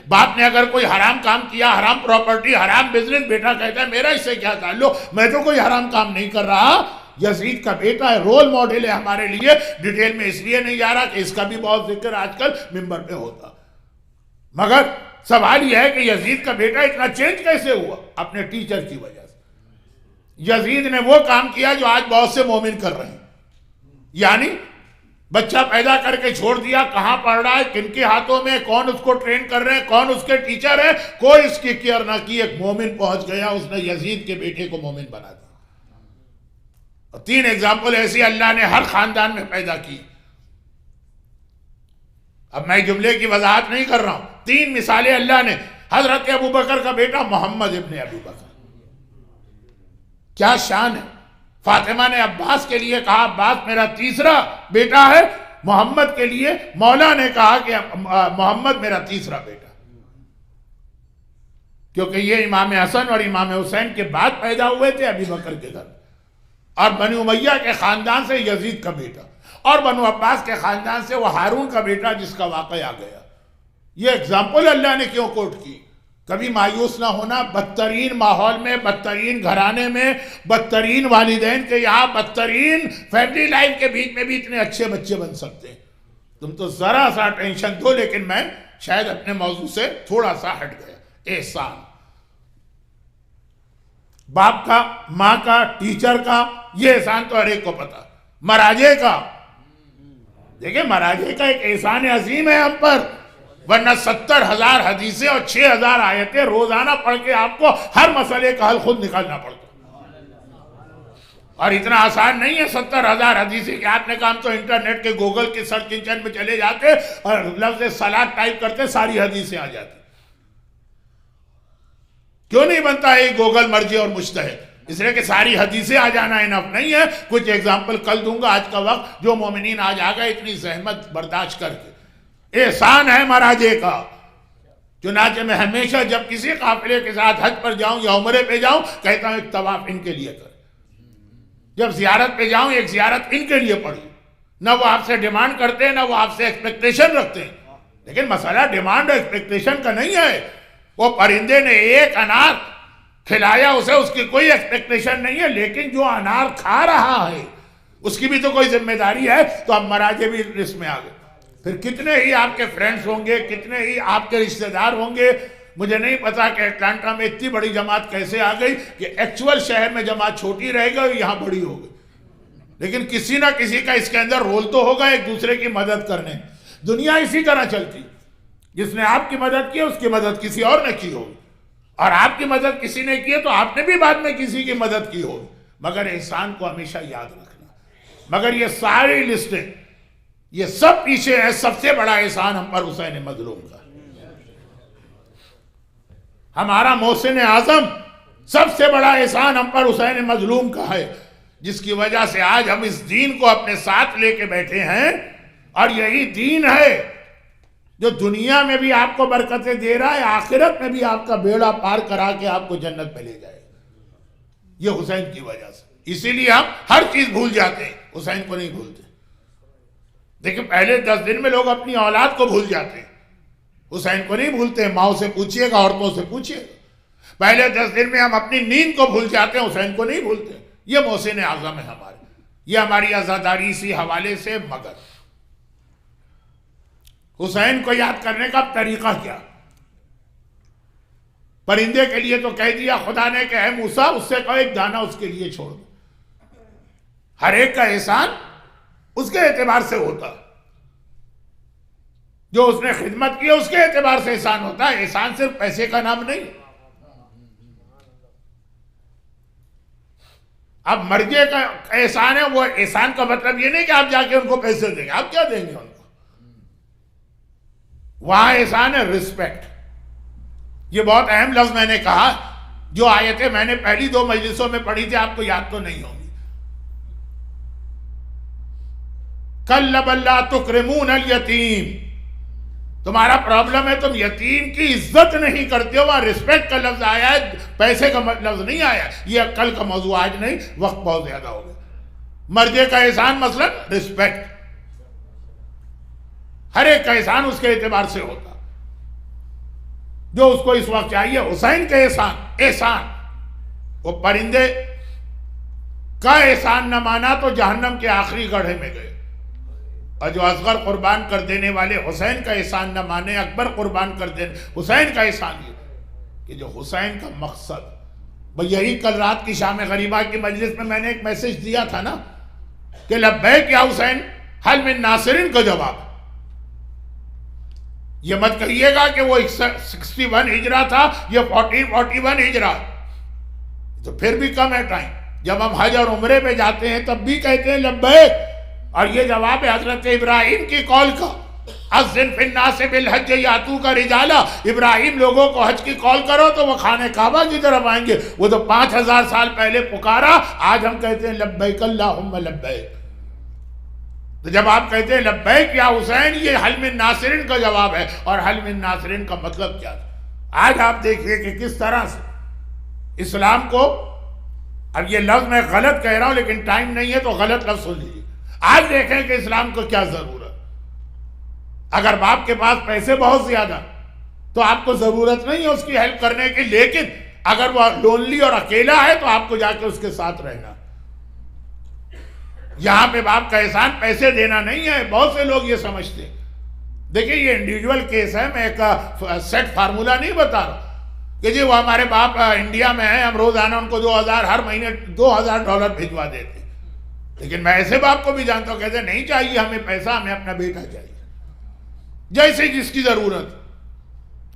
باپ نے اگر کوئی حرام کام کیا، حرام پراپرٹی، حرام بزنس، بیٹا کہتا ہے میرا اس سے کیا تعلق، میں تو کوئی حرام کام نہیں کر رہا. یزید کا بیٹا ہے، رول ماڈل ہے ہمارے لیے. ڈیٹیل میں اس لیے نہیں جا رہا کہ اس کا بھی بہت ذکر آج کل ممبر پہ ہوتا، مگر سوال یہ ہے کہ یزید کا بیٹا اتنا چینج کیسے ہوا؟ اپنے ٹیچر کی وجہ سے. یزید نے وہ کام کیا جو آج بہت سے مومن کر رہے ہیں، یعنی بچہ پیدا کر کے چھوڑ دیا، کہاں پڑھ رہا ہے، کن کے ہاتھوں میں، کون اس کو ٹرین کر رہے ہیں، کون اس کے ٹیچر ہے، کوئی اس کی کیئر نہ کی. ایک مومن پہنچ گیا، اس نے یزید کے بیٹے کو مومن بنا دیا. اور 3 ایگزامپل ایسی اللہ نے ہر خاندان میں پیدا کی. اب میں جملے کی وضاحت نہیں کر رہا ہوں، 3 مثالیں اللہ نے. حضرت ابوبکر کا بیٹا محمد ابن ابی بکر، کیا شان ہے. فاطمہ نے عباس کے لیے کہا عباس میرا تیسرا بیٹا ہے، محمد کے لیے مولا نے کہا کہ محمد میرا تیسرا بیٹا، کیونکہ یہ امام حسن اور امام حسین کے بعد پیدا ہوئے تھے ابی بکر کے گھر. اور بنو امیہ کے خاندان سے یزید کا بیٹا، اور بنو عباس کے خاندان سے وہ ہارون کا بیٹا جس کا واقعہ آ گیا. یہ اگزامپل اللہ نے کیوں کوٹ کی؟ کبھی مایوس نہ ہونا. بدترین ماحول میں، بدترین گھرانے میں، بدترین والدین کے یہاں، بدترین فیملی لائف کے بیچ میں بھی اتنے اچھے بچے بن سکتے ہیں. تم تو ذرا سا ٹینشن دو. لیکن میں شاید اپنے موضوع سے تھوڑا سا ہٹ گیا. احسان باپ کا، ماں کا، ٹیچر کا، یہ احسان تو ہر ایک کو پتا. مراجے کا، دیکھیں مراجے کا ایک احسان عظیم ہے ہم پر، ورنہ 70,000 حدیثیں اور 6,000 آیتیں روزانہ پڑھ کے آپ کو ہر مسئلے کا حل خود نکالنا پڑتا. اور اتنا آسان نہیں ہے 70,000 حدیثیں کہ آپ نے کہا ہم تو انٹرنیٹ کے گوگل کے سرچ انجن میں چلے جاتے اور لفظ صلاۃ ٹائپ کرتے ساری حدیثیں آ جاتی. کیوں نہیں بنتا ہے گوگل مرجع اور مجتہد؟ اس لیے کہ ساری حدیثیں آ جانا انف نہیں ہے. کچھ ایگزامپل کل دوں گا. آج کا وقت جو مومنین آج آ گئے اتنی زحمت برداشت کر کے. احسان ہے مراجے کا. چنانچہ میں ہمیشہ جب کسی قافلے کے ساتھ حج پر جاؤں یا عمرے پہ جاؤں کہتا ہوں ایک طواف ان کے لیے کر. جب زیارت پہ جاؤں ایک زیارت ان کے لیے پڑھوں. نہ وہ آپ سے ڈیمانڈ کرتے ہیں، نہ وہ آپ سے ایکسپیکٹیشن رکھتے ہیں. لیکن مسئلہ ڈیمانڈ اور ایکسپیکٹیشن کا نہیں ہے. وہ پرندے نے ایک انار کھلایا، اسے اس کی کوئی ایکسپیکٹیشن نہیں ہے، لیکن جو انار کھا رہا ہے اس کی بھی تو کوئی ذمہ داری ہے. تو اب مراجے بھی اس میں آ گئے. پھر کتنے ہی آپ کے فرینڈز ہوں گے، کتنے ہی آپ کے رشتہ دار ہوں گے. مجھے نہیں پتا کہ اٹلانٹا میں اتنی بڑی جماعت کیسے آ گئی کہ ایکچول شہر میں جماعت چھوٹی رہے گا، یہاں بڑی ہو گئی. لیکن کسی نہ کسی کا اس کے اندر رول تو ہوگا ایک دوسرے کی مدد کرنے. دنیا اسی طرح چلتی. جس نے آپ کی مدد کی اس کی مدد کسی اور نے کی ہوگی، اور آپ کی مدد کسی نے کی ہے تو آپ نے بھی بعد میں کسی کی مدد کی ہوگی. مگر احسان کو ہمیشہ یاد رکھنا. مگر یہ ساری لسٹیں، یہ سب پیچھے ہے. سب سے بڑا احسان ہم پر حسین مظلوم کا. ہمارا محسن اعظم، سب سے بڑا احسان ہم پر حسین مظلوم کا ہے، جس کی وجہ سے آج ہم اس دین کو اپنے ساتھ لے کے بیٹھے ہیں. اور یہی دین ہے جو دنیا میں بھی آپ کو برکتیں دے رہا ہے، آخرت میں بھی آپ کا بیڑا پار کرا کے آپ کو جنت میں لے جائے. یہ حسین کی وجہ سے. اسی لیے ہم ہر چیز بھول جاتے ہیں، حسین کو نہیں بھولتے. دیکھیں پہلے 10 دن میں لوگ اپنی اولاد کو بھول جاتے ہیں، حسین کو نہیں بھولتے. ماؤں سے پوچھئے گا، عورتوں سے پوچھئے گا. پہلے 10 دن میں ہم اپنی نیند کو بھول جاتے ہیں، حسین کو نہیں بھولتے. یہ محسن اعظم ہے ہمارے. یہ ہماری عزاداری اسی حوالے سے. مگر حسین کو یاد کرنے کا طریقہ کیا؟ پرندے کے لیے تو کہہ دیا خدا نے کہ اے موسیٰ اس سے کہو ایک دانہ اس کے لیے چھوڑ دو. ہر ایک کا احسان اس کے اعتبار سے ہوتا. جو اس نے خدمت کی اس کے اعتبار سے احسان ہوتا ہے. احسان صرف پیسے کا نام نہیں. اب مرجے کا احسان ہے، وہ احسان کا مطلب یہ نہیں کہ آپ جا کے ان کو پیسے دیں گے. آپ کیا دیں گے ان کو؟ وہاں احسان ہے رسپیکٹ. یہ بہت اہم لفظ میں نے کہا. جو آیتیں میں نے پہلی 2 مجلسوں میں پڑھی تھی آپ کو یاد تو نہیں ہوں گی. کَلَّا بَل لَا تُکْرِمُونَ الْيَتِيمَ. تمہارا پرابلم ہے تم یتیم کی عزت نہیں کرتے ہو. وہاں رسپیکٹ کا لفظ آیا ہے، پیسے کا لفظ نہیں آیا. یہ کل کا موضوع آج نہیں، وقت بہت زیادہ ہو گیا. مرجے کا احسان مثلا رسپیکٹ. ہر ایک کا احسان اس کے اعتبار سے ہوتا جو اس کو اس وقت چاہیے. حسین کا احسان وہ پرندے کا احسان نہ مانا تو جہنم کے آخری گڑھے میں گئے. اور جو اصغر قربان کر دینے والے حسین کا احسان نہ مانے، اکبر قربان کر دینے حسین کا احسان یہ کہ جو حسین کا مقصد. یہی کل رات کی شام غریبہ کی مجلس میں نے ایک میسج دیا تھا نا کہ لبیک یا حسین حل من ناصرین کا جواب. یہ مت کہیے گا کہ وہ 61 ہجرہ تھا، یہ 41 ہجرہ، تو پھر بھی کم ہے ٹائم. جب ہم حج اور عمرے پہ جاتے ہیں تب بھی کہتے ہیں لبیک. اور یہ جواب ہے حضرت ابراہیم کی قول کا، اذن فی الناس بالحج یاتوک رجالا. ابراہیم لوگوں کو حج کی قول کرو تو وہ خانہ کعبہ کی طرف آئیں گے. وہ تو 5000 سال پہلے پکارا، آج ہم کہتے ہیں لبیک اللہم لبیک. تو جب آپ کہتے ہیں لبیک یا حسین، یہ حل من ناصرین کا جواب ہے. اور حل من ناصرین کا مطلب کیا تھا؟ آج آپ دیکھیے کہ کس طرح سے اسلام کو، اب یہ لفظ میں غلط کہہ رہا ہوں لیکن ٹائم نہیں ہے تو غلط لفظ سن لیجیے. آج دیکھیں کہ اسلام کو کیا ضرورت. اگر باپ کے پاس پیسے بہت زیادہ تو آپ کو ضرورت نہیں ہے اس کی ہیلپ کرنے کی، لیکن اگر وہ لونلی اور اکیلا ہے تو آپ کو جا کے اس کے ساتھ رہنا. یہاں پہ باپ کا احسان پیسے دینا نہیں ہے. بہت سے لوگ یہ سمجھتے ہیں. دیکھیں یہ انڈیویجول کیس ہے، میں ایک سیٹ فارمولا نہیں بتا رہا کہ جی وہ ہمارے باپ انڈیا میں ہیں، ہم روزانہ ان کو 2000 ہر مہینے $2000 بھجوا دیتے ہیں. لیکن میں ایسے باپ کو بھی جانتا ہوں کہتے ہیں نہیں چاہیے ہمیں پیسہ، ہمیں اپنا بیٹا چاہیے. جیسے جس کی ضرورت.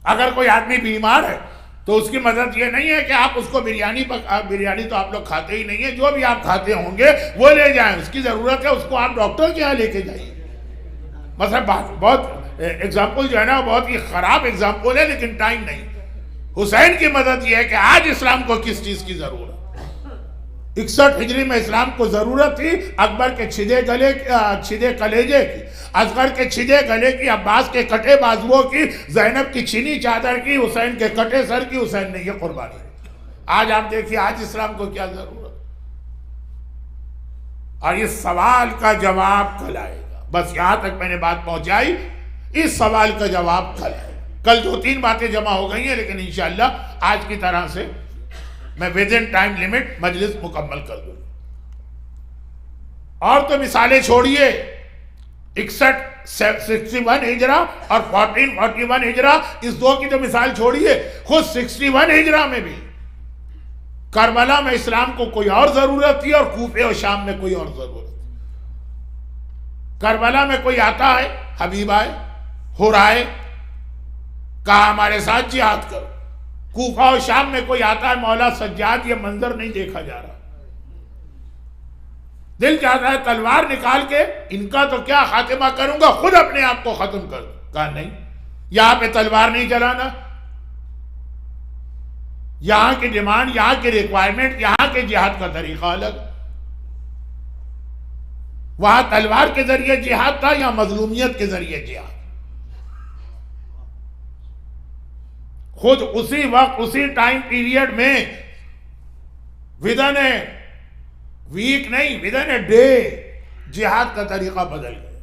اگر کوئی آدمی بیمار ہے تو اس کی مدد یہ نہیں ہے کہ آپ اس کو بریانی تو آپ لوگ کھاتے ہی نہیں ہیں، جو بھی آپ کھاتے ہوں گے وہ لے جائیں. اس کی ضرورت ہے، اس کو آپ ڈاکٹر کے یہاں لے کے جائیے. مثلا بہت ایگزامپل جو ہے نا بہت ہی خراب ایگزامپل ہے لیکن ٹائم نہیں. حسین کی مدد یہ ہے کہ آج اسلام کو کس چیز کی ضرورت. 61 ہجری میں اسلام کو ضرورت تھی اکبر کے چھدے کلیجے کی، اصغر کے چھدے گلے کی، عباس کے کٹے بازوؤں کی، زینب کی چھینی چادر کی، حسین کے کٹے سر کی. حسین نے یہ قربانی. آج آپ دیکھیے آج اسلام کو کیا ضرورت. اور اس سوال کا جواب کل آئے گا. بس یہاں تک میں نے بات پہنچائی. اس سوال کا جواب کل آئے گا. کل 2-3 باتیں جمع ہو گئی ہیں لیکن انشاءاللہ آج کی طرح سے میں within ٹائم لیمٹ مجلس مکمل کر دوں. اور تو مثالیں چھوڑیے. 61 ہجرہ اور 41 ہجرہ، اس دو کی تو مثال چھوڑیے. خود 61 ہجرہ میں بھی کربلا میں اسلام کو کوئی اور ضرورت تھی اور کوفے اور شام میں کوئی اور ضرورت تھی. کربلا میں کوئی آتا ہے، حبیب آئے، ہرائے، کہا ہمارے ساتھ جہاد کرو. کوفہ اور شام میں کوئی آتا ہے، مولا سجاد یہ منظر نہیں دیکھا جا رہا، دل چاہتا ہے تلوار نکال کے ان کا تو کیا خاتمہ کروں گا، خود اپنے آپ کو ختم کر دوں. کہا نہیں، یہاں پہ تلوار نہیں چلانا. یہاں کی ڈیمانڈ، یہاں کی ریکوائرمنٹ، یہاں کے جہاد کا طریقہ الگ. وہاں تلوار کے ذریعے جہاد تھا، یہاں مظلومیت کے ذریعے جہاد. خود اسی وقت اسی ٹائم پیریڈ میں ودن ویک نہیں، ودن اے ڈے جہاد کا طریقہ بدل گیا.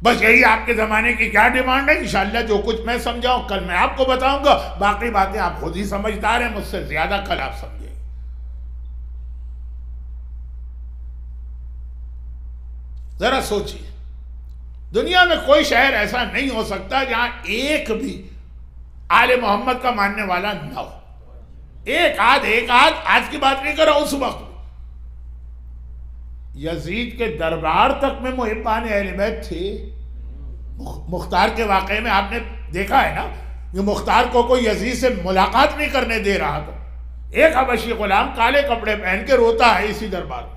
بس یہی آپ کے زمانے کی کیا ڈیمانڈ ہے. انشاءاللہ جو کچھ میں سمجھاؤں کل میں آپ کو بتاؤں گا. باقی باتیں آپ خود ہی سمجھدار ہیں، مجھ سے زیادہ کل آپ سمجھیں. ذرا سوچیے، دنیا میں کوئی شہر ایسا نہیں ہو سکتا جہاں ایک بھی آل محمد کا ماننے والا نہ ہو. ایک آدھ آج کی بات نہیں کر رہا، اس وقت یزید کے دربار تک میں محبان اہل بیت تھے. مختار کے واقعے میں آپ نے دیکھا ہے نا کہ مختار کو کوئی یزید سے ملاقات نہیں کرنے دے رہا تھا. ایک حبشی غلام کالے کپڑے پہن کے روتا ہے اسی دربار میں،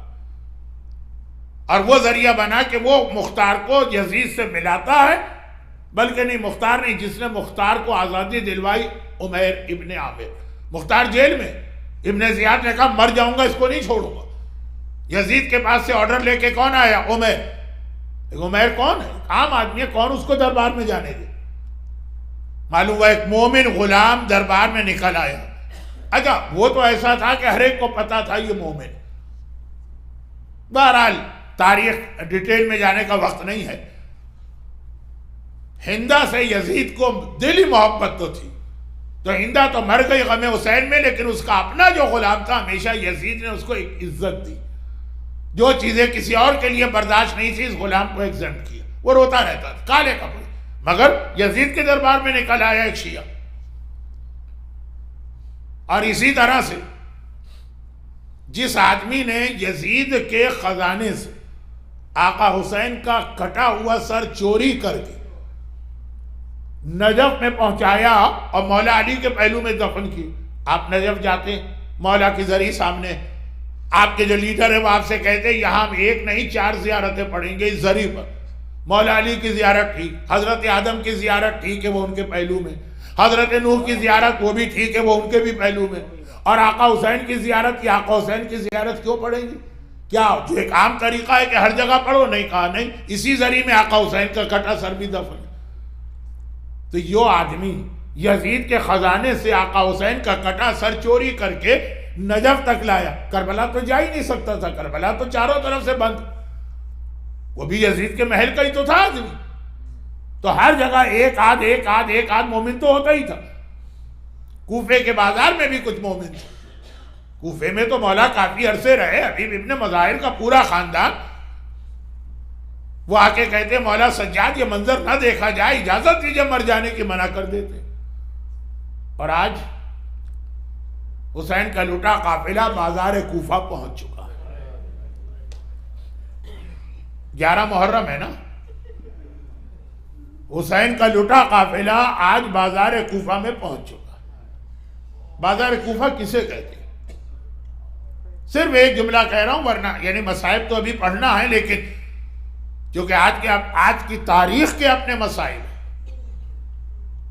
اور وہ ذریعہ بنا کہ وہ مختار کو یزید سے ملاتا ہے. بلکہ نہیں، مختار نہیں، جس نے مختار کو آزادی دلوائی عمیر ابن عامر. مختار جیل میں، ابن زیاد نے کہا مر جاؤں گا اس کو نہیں چھوڑوں گا. یزید کے پاس سے آرڈر لے کے کون آیا؟ عمیر. عمیر کون ہے؟ عام آدمی ہے، کون اس کو دربار میں جانے دے. معلوم ہوا ایک مومن غلام دربار میں نکل آیا. اچھا وہ تو ایسا تھا کہ ہر ایک کو پتا تھا یہ مومن. بہرحال تاریخ ڈیٹیل میں جانے کا وقت نہیں ہے. ہندا سے یزید کو دلی محبت تو تھی، تو ہندہ تو مر گئی غم حسین میں، لیکن اس کا اپنا جو غلام تھا ہمیشہ یزید نے اس کو ایک عزت دی. جو چیزیں کسی اور کے لیے برداشت نہیں تھی، اس غلام کو ایگزمپٹ کیا. وہ روتا رہتا تھا کالے کپڑے، مگر یزید کے دربار میں نکل آیا ایک شیعہ. اور اسی طرح سے جس آدمی نے یزید کے خزانے سے آقا حسین کا کٹا ہوا سر چوری کر کے نجف میں پہنچایا اور مولا علی کے پہلو میں دفن کی. آپ نجف جاتے ہیں، مولا کی زری سامنے، آپ کے جو لیڈر ہیں وہ آپ سے کہتے ہیں یہاں ہم ایک نہیں 4 زیارتیں پڑھیں گے اس زری پر. مولا علی کی زیارت ٹھیک، حضرت آدم کی زیارت ٹھیک ہے وہ ان کے پہلو میں، حضرت نوح کی زیارت وہ بھی ٹھیک ہے وہ ان کے بھی پہلو میں، اور آقا حسین کی زیارت کی آقا حسین کی زیارت کیوں پڑھیں گی؟ کیا جو ایک عام طریقہ ہے کہ ہر جگہ پڑھو؟ نہیں، کہا نہیں، اسی زری میں آقا حسین کا کٹا سر بھی دفن. تو یہ آدمی یزید کے خزانے سے آقا حسین کا کٹا سر چوری کر کے نجف تک لایا. کربلا تو جا ہی نہیں سکتا تھا، کربلا تو چاروں طرف سے بند. وہ بھی یزید کے محل کا ہی تو تھا آدمی. تو ہر جگہ ایک آدھ مومن تو ہوتا ہی تھا. کوفے کے بازار میں بھی کچھ مومن تھے. کوفے میں تو مولا کافی عرصے رہے، حبیب ابن مظاہر کا پورا خاندان. وہ آ کے کہتے مولا سجاد یہ منظر نہ دیکھا جائے، اجازت دیجئے مر جانے کی منع کر دیتے. اور آج حسین کا لٹا قافلہ بازار کوفہ پہنچ چکا ہے. 11 محرم ہے نا. حسین کا لٹا قافلہ آج بازار کوفہ میں پہنچ چکا ہے. بازار کوفہ کسے کہتے ہیں؟ صرف ایک جملہ کہہ رہا ہوں، ورنہ یعنی مصائب تو ابھی پڑھنا ہے، لیکن کیونکہ آج کی تاریخ کے اپنے مسائل ہیں،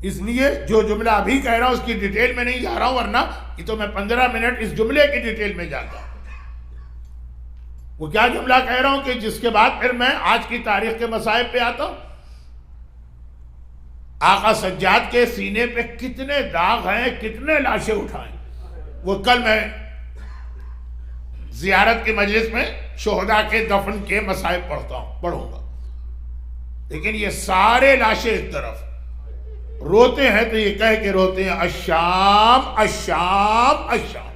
اس لیے جو جملہ ابھی کہہ رہا ہوں اس کی ڈیٹیل میں نہیں جا رہا ہوں، ورنہ یہ تو میں 15 منٹ اس جملے کی ڈیٹیل میں جاتا ہوں. وہ کیا جملہ کہہ رہا ہوں کہ جس کے بعد پھر میں آج کی تاریخ کے مسائب پہ آتا ہوں. آقا سجاد کے سینے پہ کتنے داغ ہیں، کتنے لاشیں اٹھائیں. وہ کل میں زیارت کی مجلس میں شہداء کے دفن کے مسائب پڑھوں گا. لیکن یہ سارے لاشیں ایک طرف روتے ہیں تو یہ کہہ کے روتے ہیں الشام الشام الشام.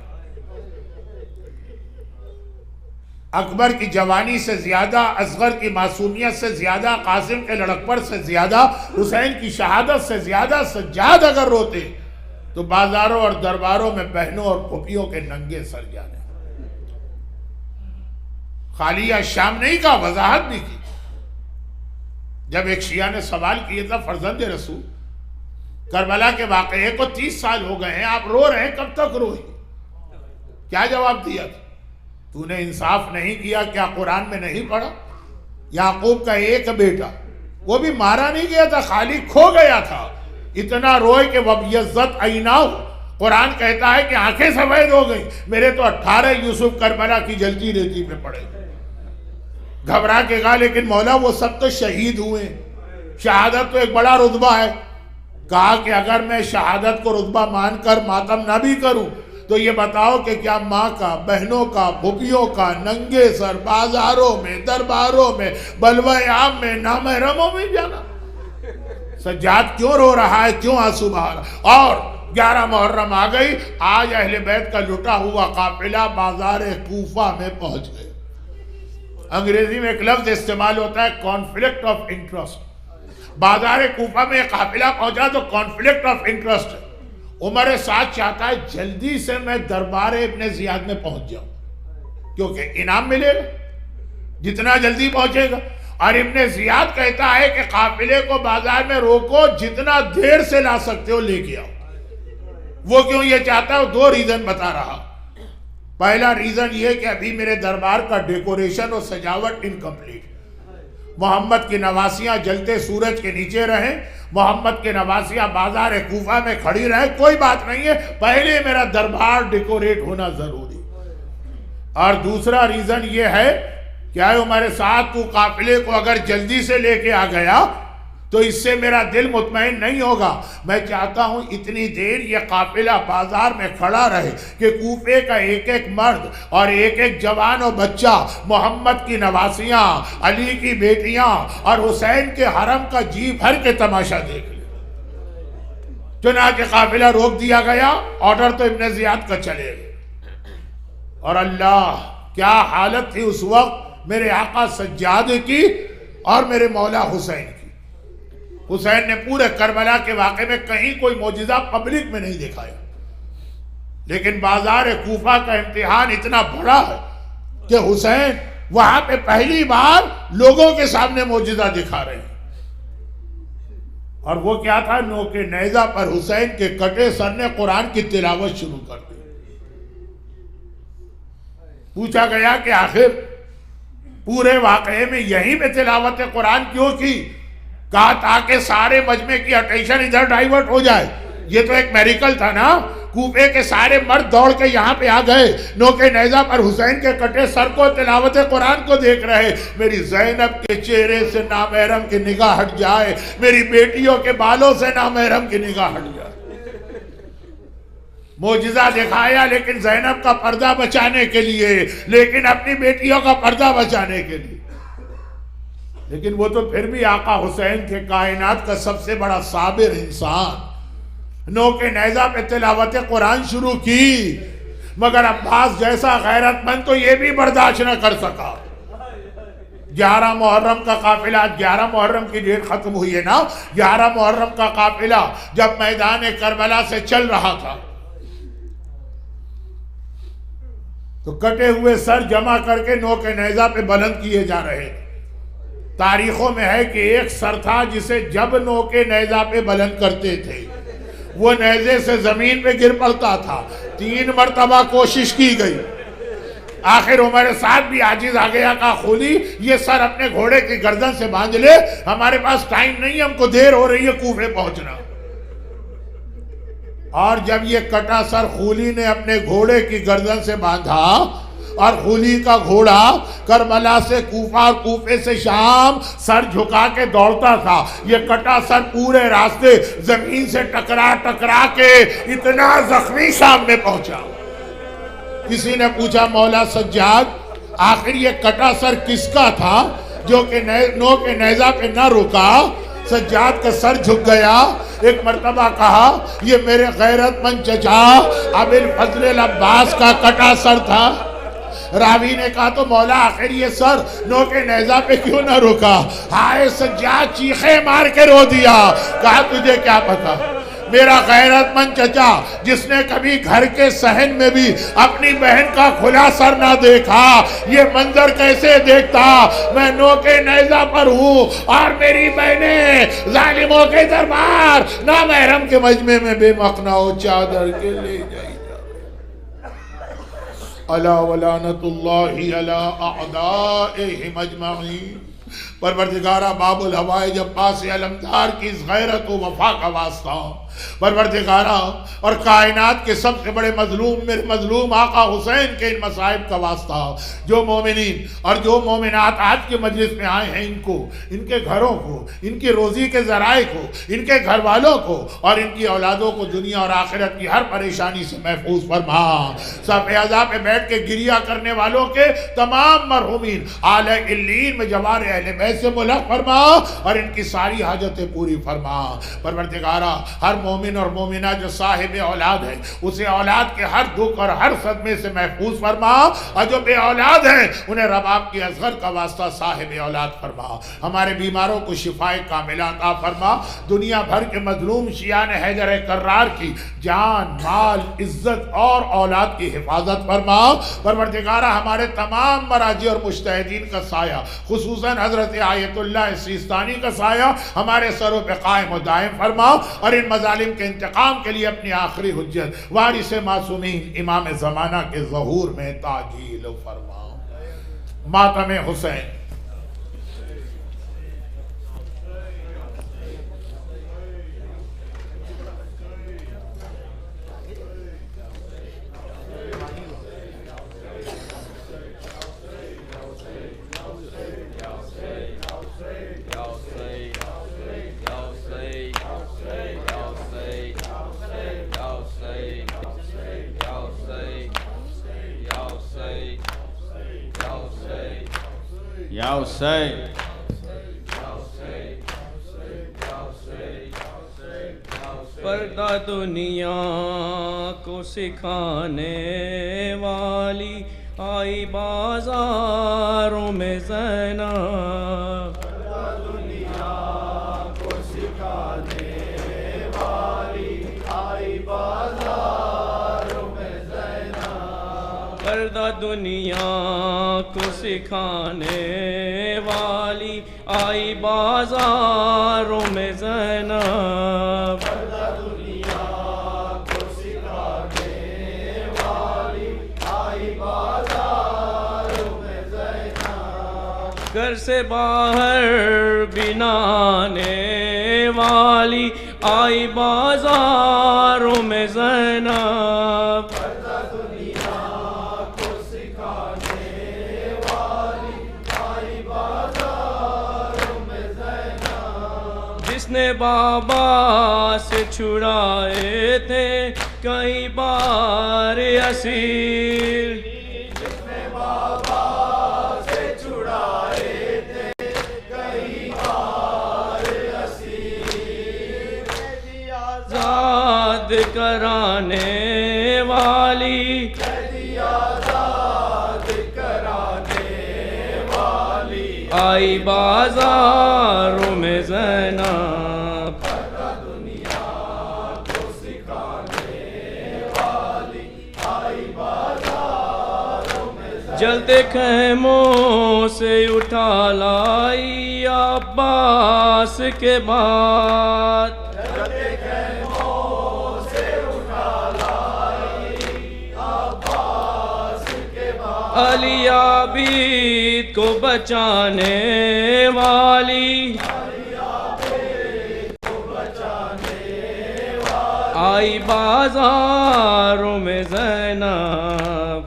اکبر کی جوانی سے زیادہ، اصغر کی معصومیت سے زیادہ، قاسم کے لڑکپن سے زیادہ، حسین کی شہادت سے زیادہ سجاد اگر روتے تو بازاروں اور درباروں میں بہنوں اور پھوپھیوں کے ننگے سر جانے. خالی الشام نہیں کہا، وضاحت بھی کی. جب ایک شیعہ نے سوال کیا تھا فرزند رسول، کربلا کے واقعے کو 30 سال ہو گئے ہیں، آپ رو رہے ہیں، کب تک روئیں؟ کیا جواب دیا تھا؟ تو نے انصاف نہیں کیا، کیا قرآن میں نہیں پڑھا؟ یعقوب کا ایک بیٹا، وہ بھی مارا نہیں گیا تھا، خالی کھو گیا تھا. اتنا روئے کہ وَبْيَضَّتْ عَيْنَاهُ، قرآن کہتا ہے کہ آنکھیں سفید ہو گئی. میرے تو 18 یوسف کربلا کی جلتی ریتی پہ پڑے. گھبرا کے کہا لیکن مولا وہ سب تو شہید ہوئے، شہادت تو ایک بڑا رتبہ ہے. کہا کہ اگر میں شہادت کو رتبہ مان کر ماتم نہ بھی کروں تو یہ بتاؤ کہ کیا ماں کا، بہنوں کا، پھوپھیوں کا ننگے سر بازاروں میں، درباروں میں، بلوائے عام میں، نامحرموں میں جانا؟ سجاد کیوں رو رہا ہے، کیوں آنسو بہا رہا؟ اور 11 محرم آ گئی، آج اہل بیت کا لٹا ہوا قافلہ بازار کوفہ میں پہنچ گئے. انگریزی میں ایک لفظ استعمال ہوتا ہے کانفلکٹ آف انٹرسٹ. بازار کوفہ میں قافلہ پہنچا تو کانفلکٹ آف انٹرسٹ ہے. عمر سعد چاہتا ہے جلدی سے میں دربار ابن زیاد میں پہنچ جاؤں کیونکہ انعام ملے گا جتنا جلدی پہنچے گا. اور ابن زیاد کہتا ہے کہ قافلے کو بازار میں روکو، جتنا دیر سے لا سکتے ہو لے کے آؤ. وہ کیوں یہ چاہتا ہے؟ 2 ریزن بتا رہا. پہلا ریزن یہ کہ ابھی میرے دربار کا ڈیکوریشن اور سجاوٹ انکمپلیٹ. محمد کی نواسیاں جلتے سورج کے نیچے رہیں، محمد کے نواسیاں بازار کوفہ میں کھڑی رہیں، کوئی بات نہیں ہے، پہلے میرا دربار ڈیکوریٹ ہونا ضروری. اور دوسرا ریزن یہ ہے کہ اے عمر سعد تو قافلے کو اگر جلدی سے لے کے آ گیا تو اس سے میرا دل مطمئن نہیں ہوگا. میں چاہتا ہوں اتنی دیر یہ قافلہ بازار میں کھڑا رہے کہ کوفے کا ایک ایک مرد اور ایک ایک جوان و بچہ محمد کی نواسیاں، علی کی بیٹیاں اور حسین کے حرم کا جی بھر کے تماشا دیکھ لے. چنانچہ قافلہ روک دیا گیا، آرڈر تو ابن زیاد کا چلے گا۔ اور اللہ کیا حالت تھی اس وقت میرے آقا سجاد کی اور میرے مولا حسین کی۔ حسین نے پورے کربلا کے واقعے میں کہیں کوئی معجزہ پبلک میں نہیں دکھایا، لیکن بازار کوفہ کا امتحان اتنا بڑا ہے کہ حسین وہاں پہ پہلی بار لوگوں کے سامنے معجزہ دکھا رہے ہیں۔ اور وہ کیا تھا؟ نوک نیزہ پر حسین کے کٹے سر نے قرآن کی تلاوت شروع کر دی۔ پوچھا گیا کہ آخر پورے واقعے میں یہیں پہ تلاوت قرآن کیوں کی؟ کہا تاکہ سارے مجمع کی اٹینشن ادھر ڈائیورٹ ہو جائے۔ یہ تو ایک میریکل تھا نا، کوفے کے سارے مرد دوڑ کے یہاں پہ آ گئے، نوک نیزہ پر حسین کے کٹے سر کو تلاوت قرآن کو دیکھ رہے۔ میری زینب کے چہرے سے نامحرم کی نگاہ ہٹ جائے، میری بیٹیوں کے بالوں سے نامحرم کی نگاہ ہٹ جائے۔ معجزہ دکھایا لیکن زینب کا پردہ بچانے کے لیے، لیکن اپنی بیٹیوں کا پردہ بچانے کے لیے۔ لیکن وہ تو پھر بھی آقا حسین تھے، کائنات کا سب سے بڑا صابر انسان۔ نوک نیزہ پہ تلاوت قرآن شروع کی، مگر عباس جیسا غیرت مند تو یہ بھی برداشت نہ کر سکا۔ 11 محرم کا قافلہ، 11 محرم کی ڈیٹ ختم ہوئی ہے نا، 11 محرم کا قافلہ جب میدان کربلا سے چل رہا تھا تو کٹے ہوئے سر جمع کر کے نوک نیزہ پہ بلند کیے جا رہے تھے۔ تاریخوں میں ہے کہ ایک سر تھا جسے جب نوک نیزہ پہ بلند کرتے تھے وہ نیزے سے زمین پہ گر پڑتا تھا۔ 3 مرتبہ کوشش کی گئی، آخر عمر سعد بھی عاجز آ گیا، کہا خولی یہ سر اپنے گھوڑے کی گردن سے باندھ لے، ہمارے پاس ٹائم نہیں، ہم کو دیر ہو رہی ہے کوفے پہنچنا۔ اور جب یہ کٹا سر خولی نے اپنے گھوڑے کی گردن سے باندھا اور خولی کا گھوڑا کربلا سے کوفہ اور کوفے سے شام سر جھکا کے دوڑتا تھا، یہ کٹا سر پورے راستے زمین سے ٹکرا کے اتنا زخمی شام میں پہنچا۔ کسی نے پوچھا مولا سجاد آخر یہ کٹا سر کس کا تھا جو کہ نوک نیزہ پہ نہ رکا؟ سجاد کا سر جھک گیا۔ ایک مرتبہ کہا یہ میرے غیرت مند چچا ابو الفضل العباس کا کٹا سر تھا۔ راوی نے کہا تو مولا آخر یہ سر نوک نیزہ پہ کیوں نہ رکا؟ ہائے سجاد چیخے مار کے رو دیا، کہا تجھے کیا پتا، میرا غیرت مند چچا جس نے کبھی گھر کے صحن میں بھی اپنی بہن کا کھلا سر نہ دیکھا، یہ منظر کیسے دیکھتا؟ میں نوک نیزہ پر ہوں اور میری بہنیں ظالموں کے دربار نامحرم کے مجمع میں بے مخنہ و چادر کے لے جائی۔ الا ولعنت اللہ علی اعدائہم اجمعین۔ پروردگارہ باب الحوائج عباس علمدار کی اس غیرت و وفا کا واسطہ، پروردگارہ اور کائنات کے سب سے بڑے مظلوم میرے مظلوم آقا حسین کے ان مصائب کا واسطہ، جو مومنین اور جو مومنات آج کے مجلس میں آئے ہیں ان کو، ان کے گھروں کو، ان کی روزی کے ذرائع کو، ان کے گھر والوں کو اور ان کی اولادوں کو دنیا اور آخرت کی ہر پریشانی سے محفوظ فرما۔ صف اعضاء پہ بیٹھ کے گریہ کرنے والوں کے تمام مرحومین اعلی علیین میں جوار اہل بیت سے ملحق فرما اور ان کی ساری حاجتیں پوری فرما۔ پروردگارہ ہر مومن اور مومنہ جو صاحب اولاد ہے اسے اولاد کے ہر دکھ اور ہر صدمے سے محفوظ فرما، اور جو بے اولاد ہیں انہیں رباب کی اصغر کا واسطہ صاحب اولاد فرما۔ ہمارے بیماروں کو شفائے کاملہ عطا فرما۔ دنیا بھر کے مظلوم شیعان حیدر کرار کی جان مال عزت اور اولاد کی حفاظت فرما۔ پروردگارہ ہمارے تمام مراجع اور مجتہدین کا سایہ، خصوصاً حضرت آیت اللہ سیستانی کا سایہ ہمارے سروں پہ قائم و دائم فرما، اور ان مظالم کے انتقام کے لیے اپنی آخری حجت وارث معصومین امام زمانہ کے ظہور میں تعجیل فرما۔ ماتم حسین۔ یا حسین پر پردہ دنیا کو سکھانے والی آئی بازاروں میں زینب، پردہ دنیا کو سکھانے والی آئی بازاروں میں زینب، پردہ دنیا کو سکھانے والی آئی بازاروں میں زینب، پردہ دنیا کو سکھانے والی آئی بازاروں میں زینب، گھر سے باہر بنانے والی آئی بازاروں میں زینب، پردہ دنیا کو سکھانے والی آئی بازاروں میں زینب، جس نے بابا سے چھڑائے تھے کئی بار اسیر، جس نے بابا سے چھڑائے تھے کئی بار اسیر، آزاد کرانے والی قیدی آزاد کرانے والی آئی بازاروں میں زینب، پردہ دنیا کو سکھانے والی آئی بازاروں میں زینب، جلتے خیموں سے اٹھا لائی عباس کے بعد، جلتے خیموں سے اٹھا لائی عباس کے بعد، علی عابد کو بچانے والی آئی بازاروں میں زینب،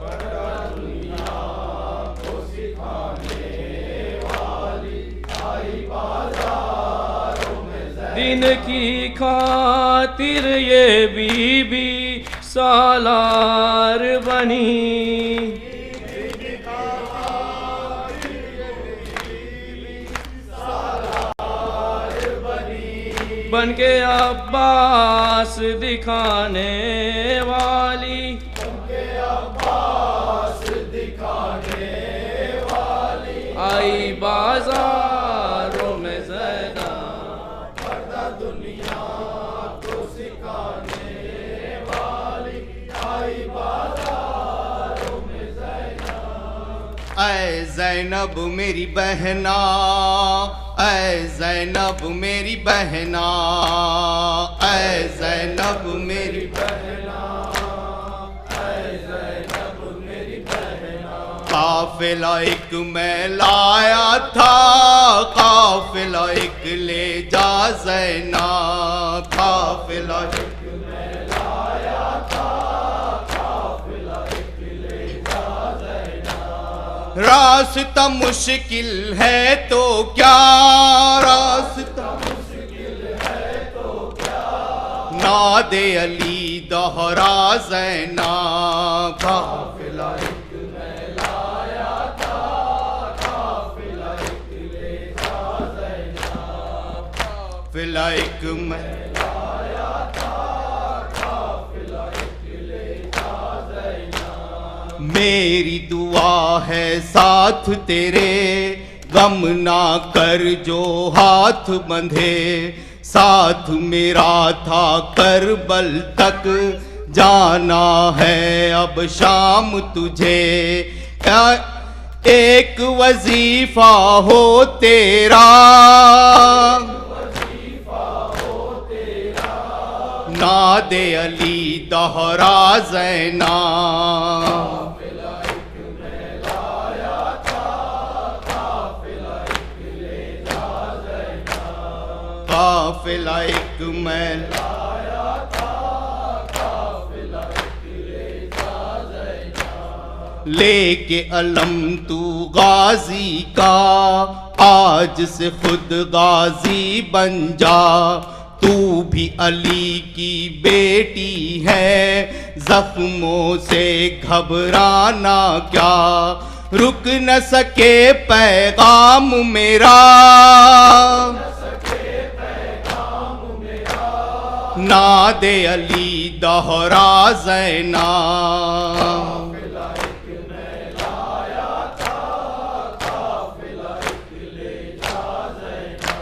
دین کی خاطر یہ بی بی سالار بنی، بن کے عباس دکھانے والی عباس دکھانے والی آئی بازاروں میں زینب، پردہ دنیا کو سکھانے والی آئی بازاروں میں زینب، اے زینب میری بہنا، اے زینب میری بہنا، اے زینب میری بہنا، اے زینب میری بہنا، قافلہ ایک میں لایا تھا، قافلہ ایک لے جا زینب، قافلہ ایک میں لایا تھا قافلہ ایک لے جا زینب، راستہ مشکل ہے تو کیا، راستہ مشکل ہے تو کیا، ناد علی دہرا زینب، قافلہ ایک میں لایا تھا قافلہ ایک لے جا زینب، قافلہ ایک میں لایا تھا قافلہ ایک لے جا زینب، میری دعا ہے ساتھ تیرے، غم نہ کر جو ہاتھ بندھے، ساتھ میرا تھا کربل تک، جانا ہے اب شام تجھے، ایک وظیفہ ہو تیرا، ناد علی دہرا زینب، قافلہ ایک میں لے کے علم تو غازی کا، آج سے خود غازی بن جا، تو بھی علی کی بیٹی ہے، زخموں سے گھبرانا کیا، رک نہ سکے پیغام میرا، ناد علی دوہرا زینا قافلہ ایک میں لایا تھا قافلہ ایک لے جا زینا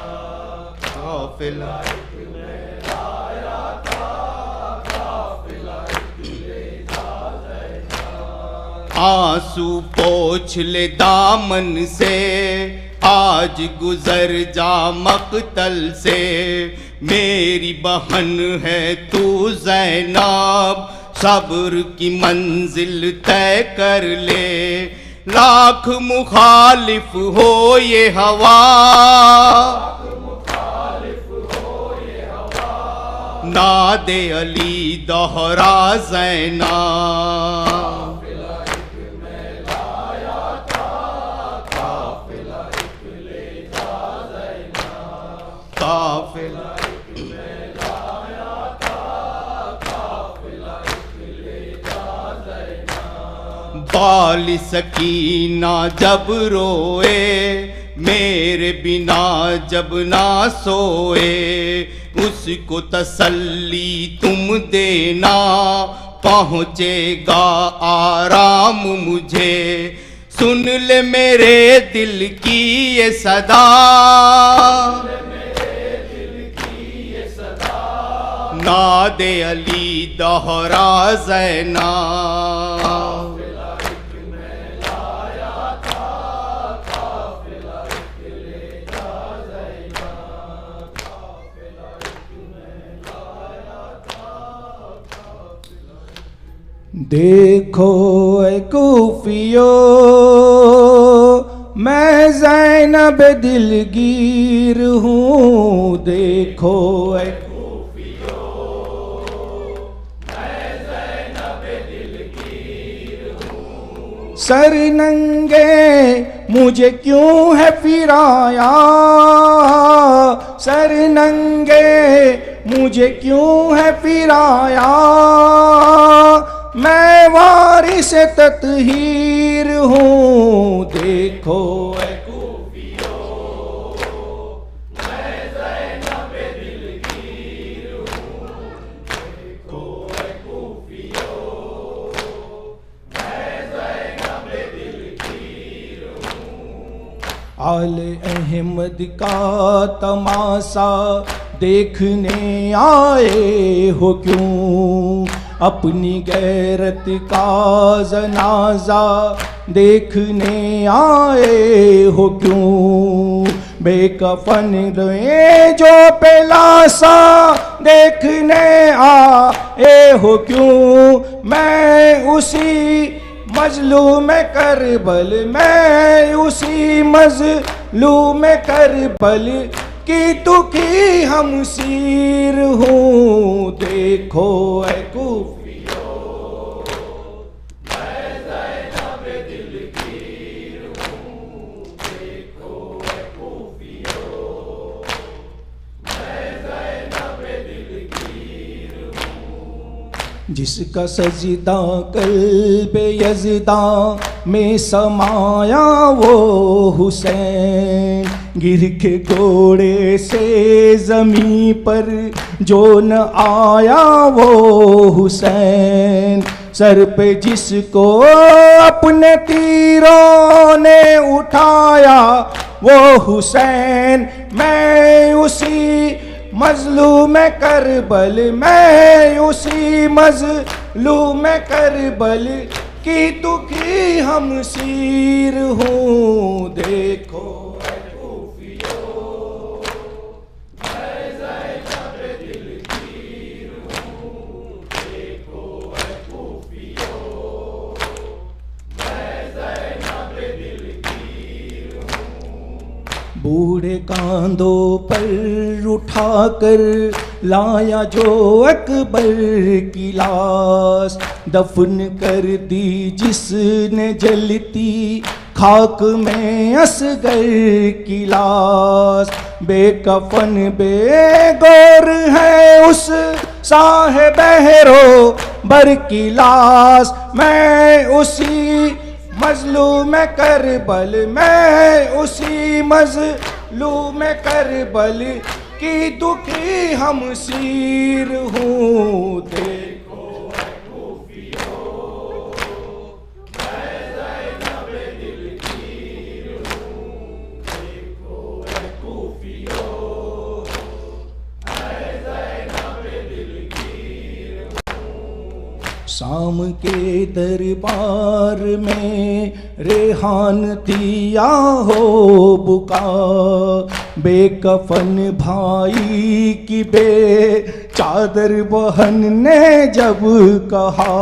قافلہ ایک میں لایا تھا قافلہ ایک لے جا زینا آنسو پوچھ لے دامن سے آج گزر جا مقتل سے میری بہن ہے تو زینب صبر کی منزل طے کر لے لاکھ مخالف ہو یہ ہوا ناد علی دوہرا زینا قافلہ بال سکینہ جب روئے میرے بنا جب نہ سوئے اس کو تسلی تم دینا پہنچے گا آرام مجھے سن لے میرے دل کی یہ صدا ناد علی دوہرا زینا دیکھو اے کوفیو میں زینب دلگیر ہوں دیکھو اے سر ننگے مجھے کیوں ہے پھرایا سر ننگے مجھے کیوں ہے پھرایا میں وارث تطہیر ہوں دیکھو اے آل احمد کا تماشا دیکھنے آئے ہو کیوں اپنی غیرت کا جنازہ دیکھنے آئے ہو کیوں بے کفن روئے جو پلاسا دیکھنے آئے ہو کیوں میں اسی مظلوم کربل میں اسی مظلوم کربل کی تو کی ہم سیر ہوں دیکھو اے کوفیو میں زینب دلگیر ہوں دیکھو اے کوفیو میں زینب دلگیر ہوں جس کا سجدہ قلب یزداں میں سمایا وہ حسین گر کے گھوڑے سے زمین پر جو نہ آیا وہ حسین سر پہ جس کو اپنے تیروں نے اٹھایا وہ حسین میں اسی مظلوم کربل میں اسی مظلوم کربل کی تو کی ہم سیر ہوں دیکھو اے کوفیو میں زینب دلگیر ہوں دیکھو اے کوفیو میں زینب دلگیر ہوں بوڑھے کاندھوں پر اٹھا کر لایا جو اکبر کی لاش دفن کر دی جس نے جلتی خاک میں اصغر کی لاش بے کفن بے گور ہے اس صاحب بہرو بر کی لاش میں اسی مظلوم کربل میں اسی مظلوم کربل کہ دکھی ہم سیر ہوں دیکھو شام کے دربار میں ریحان دیا ہو بکا بے کفن بھائی کی بے چادر بہن نے جب کہا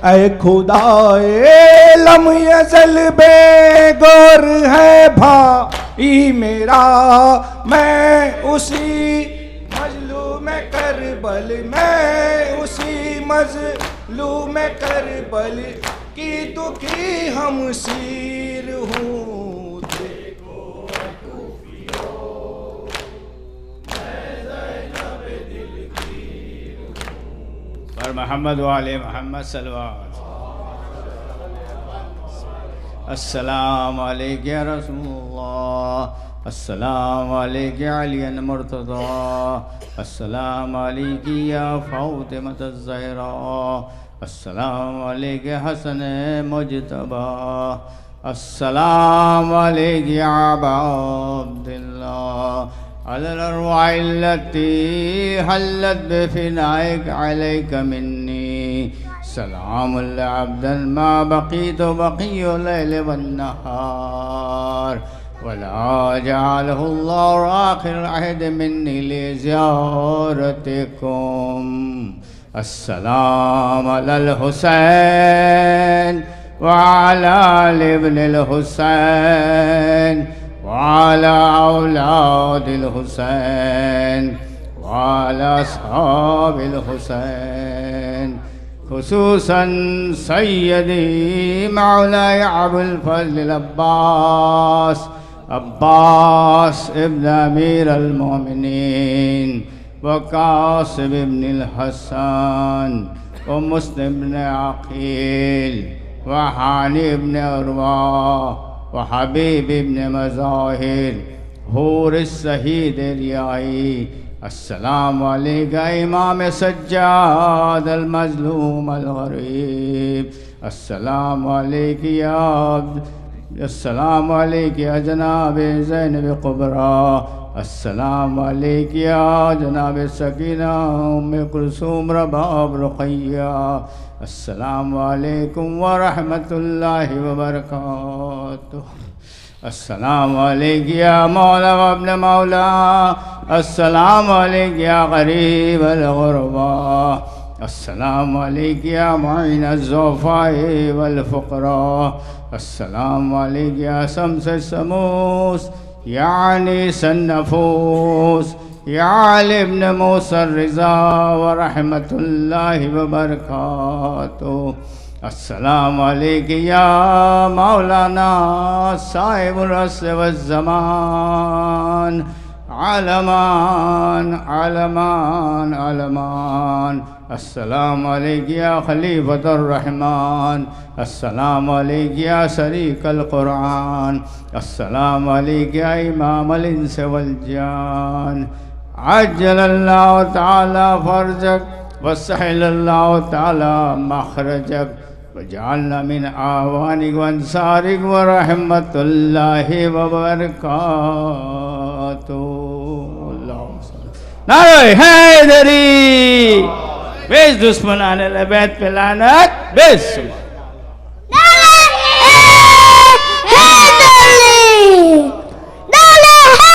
اے خدائے لم یزل بے گور ہے بھائی میرا میں اسی مظلوم کربل میں اسی مظلوم کربل کی دکھی ہم سیر ہوں دیکھو پر محمد وآل محمد صلوات السلام علیکم یا رسول اللہ السلام علیکم علی مرتضی السلام علیکم یا فاطمۃ الزہرا السلام علیکم حسن مجتبی السلام علیکم یا ابا عبداللہ علی الارواح التي حلت بفنائك عليك مني سلام عبدا ما بقيت بقي الليل والنهار ولا جعله الله آخر عهد مني لزيارتكم السلام على الحسين وعلى آل ابن الحسين وعلى أولاد الحسين وعلى أصحاب الحسين خصوصا سيدي مولاي أبو الفضل العباس عباس ابن أمير المؤمنين وقاسم ابن الحسن ومسلم بن عقيل وحاني ابن عروة وحبيب ابن مظاہر حور الشہید ریائی السلام علیکہ امام سجاد المظلوم الغریب السلام علیکہ یا جناب زینب قبرا السلام علیکہ یا جناب سکینہ ام کلثوم رباب رقیہ السلام علیکم ورحمۃ اللہ وبرکاتہ السلام علیکم یا مولا وابن مولا السلام علیکم یا غریب الغرباء السلام علیکم یا معین الضعفاء والفقراء السلام علیکم یا شمس الشموس یا انیس النفوس یا علی ابن موسیٰ الرضا ورحمۃ اللہ وبرکاتہ السلام علیکم یا مولانا صاحب العصر والزمان علمان علمان علمان السلام علیکم یا خلیفۃ الرحمن السلام علیکم یا شریک القرآن السلام علیکم یا امام الانس والجان عجل اللہ تعالی فرجک وسهل اللہ تعالی مخرجک وجعلنا من آوانک وانصارک ورحمت اللہ وبرکاتہ اللہم صلی نعرہ حیدری بیس دشمنان العبید پہ لعنت بیس